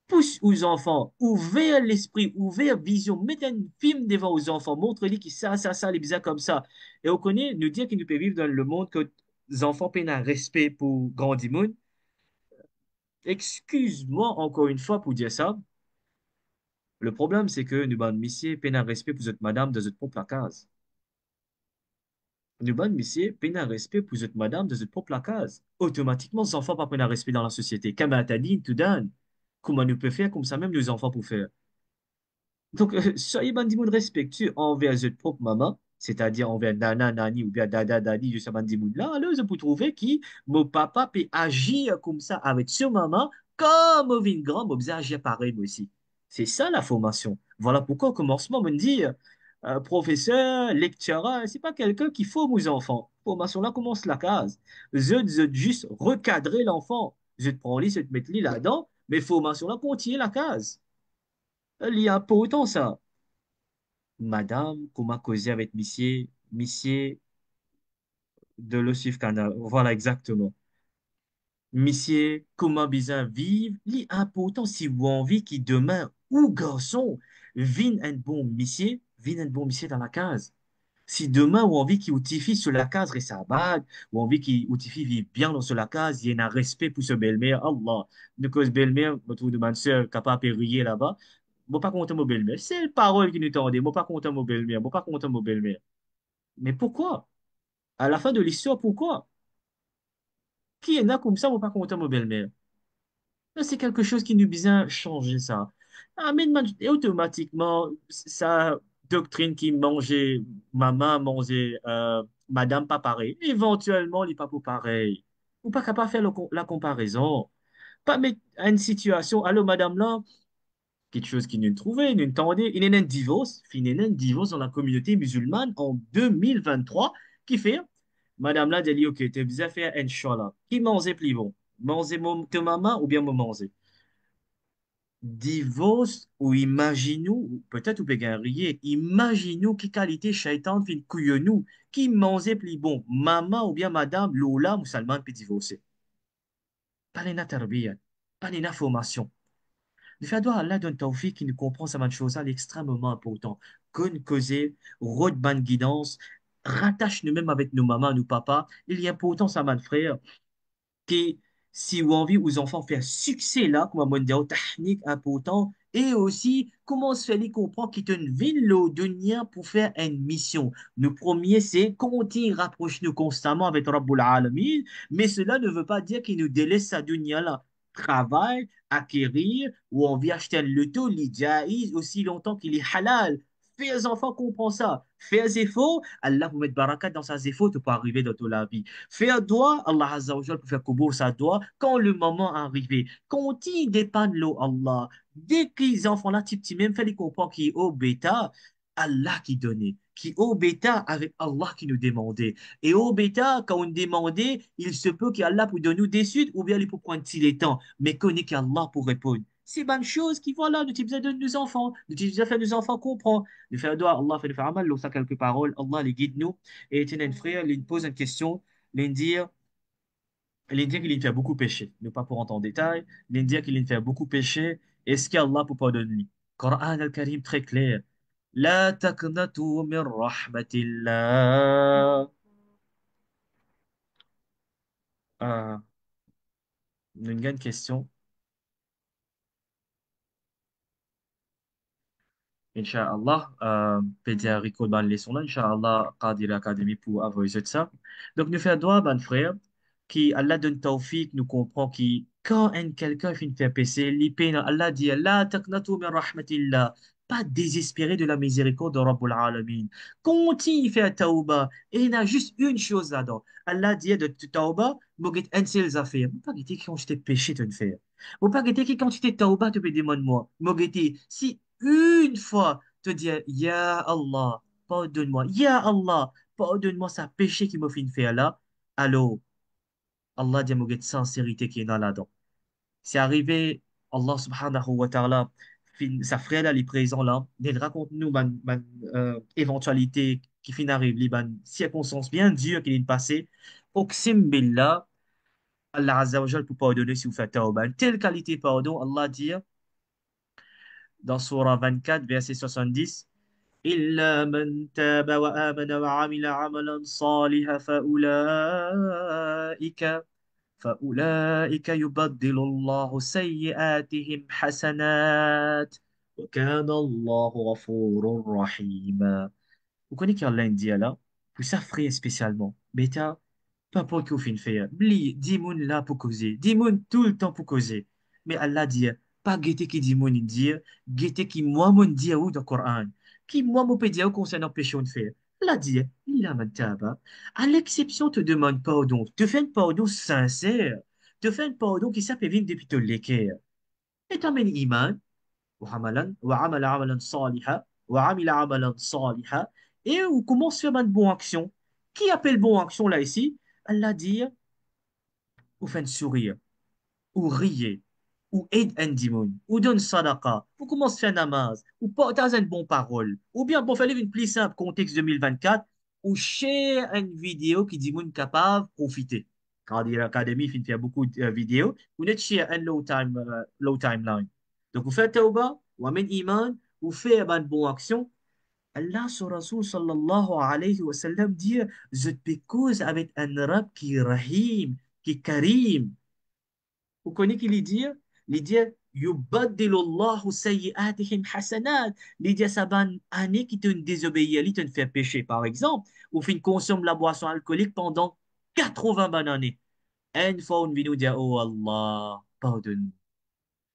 Pousse aux enfants, ouvrez l'esprit, ouvrez la vision, mettez un film devant aux enfants, montrez-les que ça, les bizarres comme ça. Et on connaît, nous dire qu'ils nous peuvent vivre dans le monde que les enfants peinent un respect pour grandir monde. Excuse-moi encore une fois pour dire ça. Le problème, c'est que nous, ban messieurs, peinent un respect pour cette madame de votre propre case. Nous, ban messieurs, peinent un respect pour cette madame de votre propre case. Automatiquement, les enfants pas prennent un respect dans la société. Comme t'as dit, tout donne. Comment nous peut faire comme ça, même les enfants pour faire. Donc, soyez bandimoun respectueux envers votre propre maman, c'est-à-dire envers nana, nani ou bien dada, dadi, de ce bandimoun là. Alors, vous pouvez trouver qui, mon papa peut agir comme ça avec sa maman, comme au vin grand, vous agir pareil moi aussi. C'est ça la formation. Voilà pourquoi au commencement, on me dit, professeur, lecturer, c'est pas quelqu'un qui forme aux enfants. Formation là commence la case. Je juste recadrer l'enfant. Je te prends lui, je te mets lui là-dedans, mais formation là continue la case. Il y a pas autant ça. Madame, comment causer avec monsieur de l'Ossif Canal. Voilà, exactement. Monsieur, comment bien vivre, l'important si vous avez envie qui demain, ou garçon, vienne un bon monsieur dans la case. Si demain, vous avez envie qu'il utifie sur la case et sa bague, ou envie qu'il utifie vivre bien dans sur la case, il y a un respect pour ce belle-mère, Allah. De cause belle-mère, je trouve de ma soeur capable de rier là-bas. Moi, pas content mon belle-mère. C'est la parole qui nous tendait. Moi, pas content mon belle-mère. Moi, pas content mon belle-mère. Mais pourquoi? À la fin de l'histoire, pourquoi? Qui est là comme ça, moi, pas content mon belle-mère? Là, c'est quelque chose qui nous besoin changer ça. Ah, mais et automatiquement, sa doctrine qui mangeait, maman mangeait, madame pas pareil. Éventuellement, les pas pareil. Ou pas capable de faire la comparaison. Pas mettre une situation, allô, madame là, quelque chose qui nous trouvait, nous entendait, il y a un divorce, il y a un divorce dans la communauté musulmane en 2023 qui fait, madame là, elle dit, ok, tu as besoin de faire un choix là. Qui mange plus bon? Manger ton maman ou bien me manger? Divorce ou imaginons, ou peut-être ou bien rier, imaginons qui qualité shaitan fin couillonnou, qui mangeait plus bon, maman ou bien madame, Lola, musulmane, puis divorcer. Pas les tarbiyat, pas les formation. Le fait Allah donne tawfiq qui nous comprend cette chose là extrêmement important. Qu'on cause, road ban guidance, rattache nous-mêmes avec nos mamans, nos papas. Il est important, ça, mon frère, que si vous avez envie aux enfants faire succès là, comme un dire, technique important, et aussi comment se fait les comprendre qu'il y a une ville au dunya pour faire une mission. Le premier, c'est continuer à rapprocher nous constamment avec Rabbul Alamin, mais cela ne veut pas dire qu'il nous délaisse sa dunya là. Travail, acquérir, ou on vient acheter un loto, l'idjaïs, aussi longtemps qu'il est halal. Fais les enfants comprendre ça. Fais des efforts, Allah vous met barakat dans ses efforts pour arriver dans toute la vie. Faire doigt, Allah Azza wa Jal pour faire coubour sa doigt quand le moment est arrivé. Quand il dépanne l'eau, Allah, dès que les enfants là, petit même, fait les comprendre qui est au bêta, Allah qui donnait. Qui au bêta avec Allah qui nous demandait. Et au bêta, quand on demandait, il se peut qu'Allah pour donner nous des suites ou bien il peut prendre si les temps. Mais connaît qu'Allah pour répondre. C'est bonne chose qui, voilà, nous besoin de nos enfants. Nous besoin de faire nos enfants comprendre. Nous faire doigt, Allah fait nous faire amal, nous ça quelques paroles. Allah les guide nous. Et était un frère, il pose une question. L'Indien, l'Indien qu'il fait beaucoup pécher. Ne pas pour entrer en détail. L'Indien qu'il fait beaucoup pécher. Est-ce qu'Allah peut pardonner lui? Coran al-Karim très clair. La taqnatu min rahmatillah. Euh, une grande question. Inch'Allah, pédia Rico dans les leçons là, Inch'Allah, Qadir Academy pour avoir ça. Donc, nous faisons droit, ben frère, qui Allah donne tawfiq, nous comprend qui, quand un quelqu'un fait une faire péché, Allah dit, La taqnatu min rahmatillah, pas désespérer de la miséricorde de Rabbul Alamin. Continue à faire tawbah, et il y a juste une chose là-dedans. Allah dit de tawbah, vous un seul affaire. Vous pas guetter quand je t'ai péché de le faire. Vous pas guetter quand tu t'es tawbah, tu peux demander moi. Vous si une fois te dire, Ya Allah, pardonne-moi, Ya Allah, pardonne-moi ce péché qui m'a fait faire là, alors Allah dit, sincérité qui est là là-dedans. C'est arrivé, Allah subhanahu wa ta'ala sa frère là, il est présent là, il raconte-nous éventualité qui fin arrive, les circonstances bien dures qu'il est passé. Oxim billah, Allah Azza wa Jal pour pardonner si vous faites tawbah. Telle qualité pardon, Allah dit dans Surah 24, verset 70, إلا من تاب وآمن وعمل عملا صالحا فأولئك يبدل الله سيئاتهم حسنات وكان الله غفورا رحيما. Vous connaissez qu'Allah dit là, pour s'affrer spécialement. Bêta, pas pour qu'on finisse faire. Bli, dis moun là pour causer. Dis moun tout le temps pour causer. Mais Allah dit, pas guetter qui dit moun dit, guetter qui moi mon dit ou dans le Coran. Qui moi mon peut dire concernant péché de faire. Allah dit, il a taba. À l'exception, te demande pardon. Te fais un pardon sincère. Te fais un pardon qui s'appelle vite depuis te l'équerre. Et t'amènes iman. وعمل عملا صالحا وعمل عملا صالحا et on commence à faire une bonne action. Qui appelle bonne action là ici? Allah dit, ou fait un sourire, ou riez, ou aide un démon, ou donne sadaqa, ou commence à faire namaz, ou partage une bonne parole, ou bien pour faire une plus simple contexte 2024, ou share une vidéo qui dit moun capable de profiter. Quand l'académie fait faire beaucoup de vidéos, vous n'êtes share un low timeline. Donc vous faites tauba, ou amène iman, vous faites une bonne action. Allah sur Rasul sallallahu alayhi wa sallam dit, je te cause avec un rab qui est rahim, qui est karim. Vous connaissez qui lui dit? Il dit, yubaddilu Allahu sayyi'atihim hasanat. Il dit, ça va année qui te désobéit, il te fait pécher, par exemple, ou fin consomme la boisson alcoolique pendant 80 bonnes années. Une fois, on vient nous dire, oh Allah, pardonne.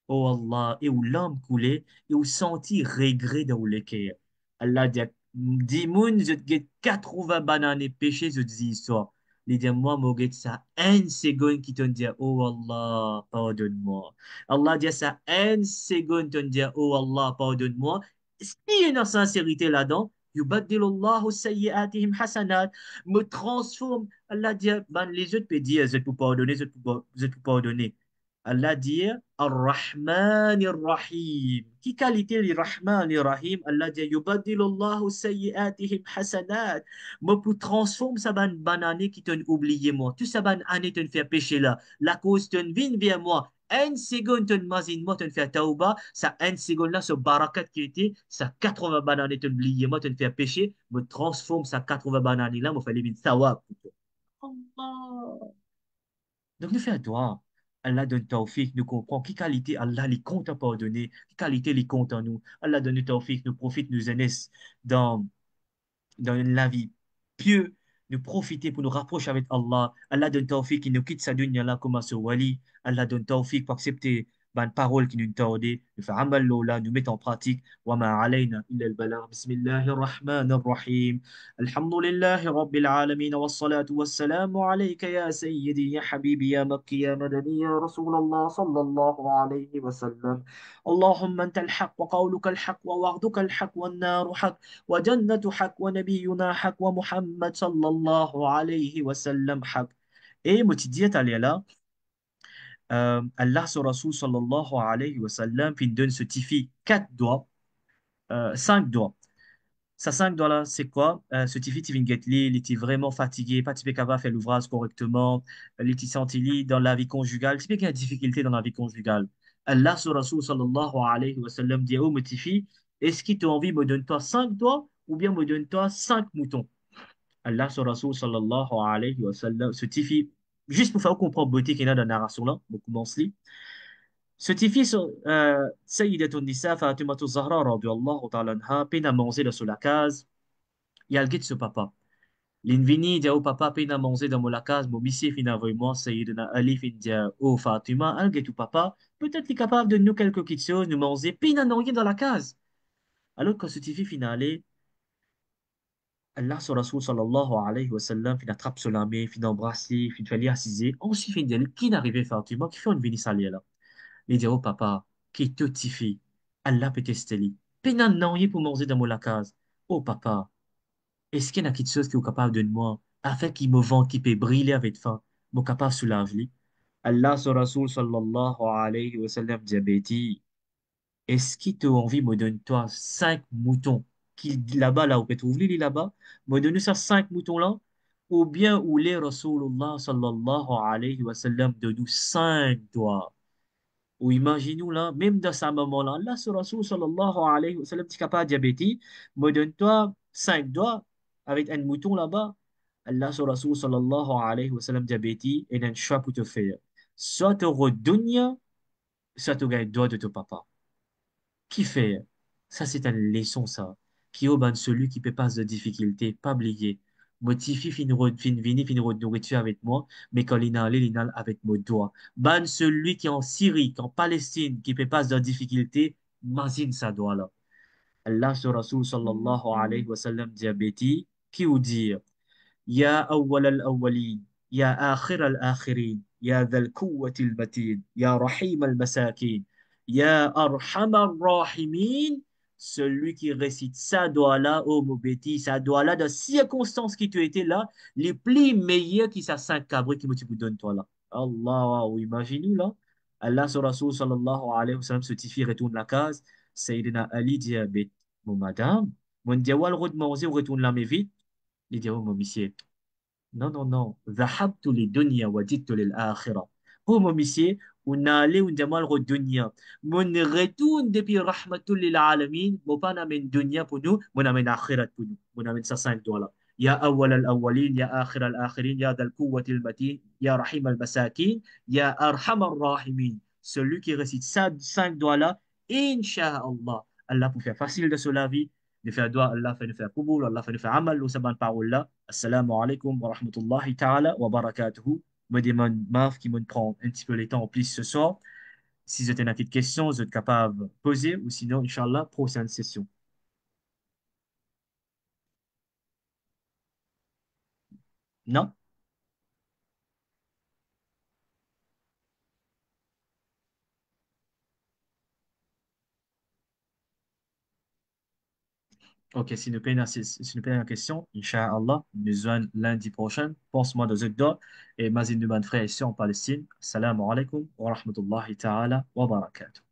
Oh Allah, et où l'âme coulait, et où senti regret dans le cœur. Allah dit, dis moun, je te get 80 bananes péché, je te dis histoire. Il dit, moi, je get ça, une seconde qui te dit, oh Allah, pardonne-moi. Allah dit ça, une seconde te dit, oh Allah, pardonne-moi. S'il y a une sincérité là-dedans, يبدل الله سيئاتهم حسنات, me transforme. Allah dit, ben, les autres peuvent dire, je peux pardonner, je peux pardonner. Allah dit Ar-Rahman Ar-Rahim. Qui qualité le Rahman Ar-Rahim? Allah dit Yubadilullahu sayyi'atihim hasanat. Moi, pour transformer sa banane qui t'ont oublié moi. Tout ça ban année t'ont fait péché là. La cause t'ont vient vers moi. Une seconde t'ont mazine moi t'ont fait tauba. Ça une seconde là, ce barakat qui était, ça 80 bananes t'ont oublié moi t'ont fait péché. Me transforme ça 80 bananes là, moi fallait bien sawab. Allah. Donc, nous faisons doigt. Allah donne tawfiq, nous comprenons qui qualité Allah les compte à pardonner, qui qualité les compte en nous. Allah donne nous tawfiq, nous profite, nous jeunesse dans la vie pieux, nous profiter pour nous rapprocher avec Allah. Allah donne tawfiq qui nous quitte sa dunya là comme ce wali. Allah donne tawfiq pour accepter ben, parole qui nous tordait. Nous faisons amal là, nous mettons en pratique. Wa ma alayna illa al-balagh. Bismillahir rahmanir rahim. Alhamdulillahi rabbil alamin wa salatu wa salamu alayka ya sayyidi ya habibi ya makki ya madani ya rasulallah sallallahu alayhi wa sallam. اللهم أنت الحق وقولك الحق ووعدك الحق والنار حق وجنة حق ونبينا حق ومحمد صلى الله عليه وسلم حق. Et Motidiet là, Allah sur Rasul sallallahu alayhi wa sallam, puis il donne ce tifi 4 doigts, 5 doigts. Ça 5 doigts là, c'est quoi? Ce tifi, il vient il était vraiment fatigué, pas capable de faire l'ouvrage correctement, il était senti dans la vie conjugale, il y a des difficultés dans la vie conjugale. Allah sur Rasul sallallahu alayhi wa sallam dit, oh Motifi, est-ce qu'il t'a envie, me donne-toi 5 doigts ou bien me donne-toi 5 moutons? Allah sur Rasul sallallahu alayhi wa sallam, ce tifi, juste pour faire comprendre beauté qu'il y a dans la narration là, on commence là. Ce tifi, Sayyidatun Nisa Fatimatu Zahra radiyallahu ta'ala anha, peine à manger sur la case, il y a le guide ce papa. L'invini dit au papa, peine à manger dans la case, mon monsieur fina vraiment, Sayyidina Ali fin dit au Fatima, al guide au papa, peut-être qu'il est capable de nous quelque chose, nous manger, peine à rien dans la case. Alors que ce tifi finale, Allah sur Rasul sallallahu alayhi wa sallam, fin attrape sur la main, fin embrasser, fin faire assiser. Ensuite, fin dire, qui n'arrivait Fatima, qui fait une vini salir là. Il dit, oh papa, qui te tifi, Allah peut tester. Penan non, pour manger dans la case. Oh papa, est-ce qu'il y a quelque chose qui est capable de moi, afin qu'il me vente, qui peut briller avec faim, mon capable de soulager. Allah sur Rasul sallallahu alayhi wa sallam, dit, Betty, est-ce qu'il te envie, me donne-toi 5 moutons qui là-bas, là où tu trouves les là-bas, me donne ça 5 moutons-là, ou bien où les Rasulullah sallallahu alayhi wa sallam de nous 5 doigts. Ou imaginez-nous là, même dans ce moment-là, là, ce Rasul sallallahu alayhi wa sallam, petit capable diabétique, me donne-toi 5 doigts avec un mouton là-bas. Allah, ce Rasul sallallahu alayhi wa sallam, diabétique, et un choix pour te faire. Soit tu redonnes, soit tu gagnes doigt de ton papa. Qui fait? Ça, c'est une leçon, ça. Qui au ban celui qui peut passer de difficultés, pas oublier. Motifi fin vini, fin de nourriture avec moi, mais quand il a avec mon doigt. Ban celui qui est en Syrie, qui est en Palestine, qui peut passer de difficultés, mazine ça doit là. Allah, ce Rasul sallallahu alayhi wa sallam, diabétique, qui vous dit, يا أول الأولين يا آخر الآخرين يا ذا القوة المتين يا رحيم المساكين يا أرحم الراحمين. Celui qui récite ça doit-là, oh mon béti, ça doit-là, dans circonstances qui tu étais là, les plus meilleurs qui ça 5 cabris qui me tu donnes toi là. Allah, wow, imagine-nous là. Allah, sur Rasul sallallahu alayhi wa sallam, ce tifi retourne la case. Sayyidina Ali dit, mon madame, mon diawal road manger, retourne la mais vite. Il dit, oh mon monsieur. Non, non, non. ذهبت للدنيا وجدت للآخرة. هو ممسي ونالي وندمال غو الدنيا من غتون دبي رحمة للعالمين مبانا من دنيا بنو منا من آخرة بنو منا من سسان دولا. يا أول الأولين يا آخر الآخرين يا ذا القوة المتين يا رحيم المساكين يا أرحم الراحمين. Celui qui récite ça 5 doigts-là, Inch'Allah, Allah pour faire facile de se la vie, de faire doigt, Allah fait de faire kuboul, Allah fait de faire amal, ou sa bonne parole-là. Assalamu alaikum wa rahmatullahi ta'ala wa barakatuhu. Me demande Maf qui me prend un petit peu le temps en plus ce soir. Si vous avez une petite question, vous êtes capable de poser ou sinon, Inch'Allah, prochaine session. Non? Ok, si nous payons si nous payons la question, Inch'Allah, nous allons lundi prochain. Pense-moi de Zedda et Mazin de frère ici en Palestine. Assalamu alaikum wa rahmatullahi ta'ala wa barakatuh.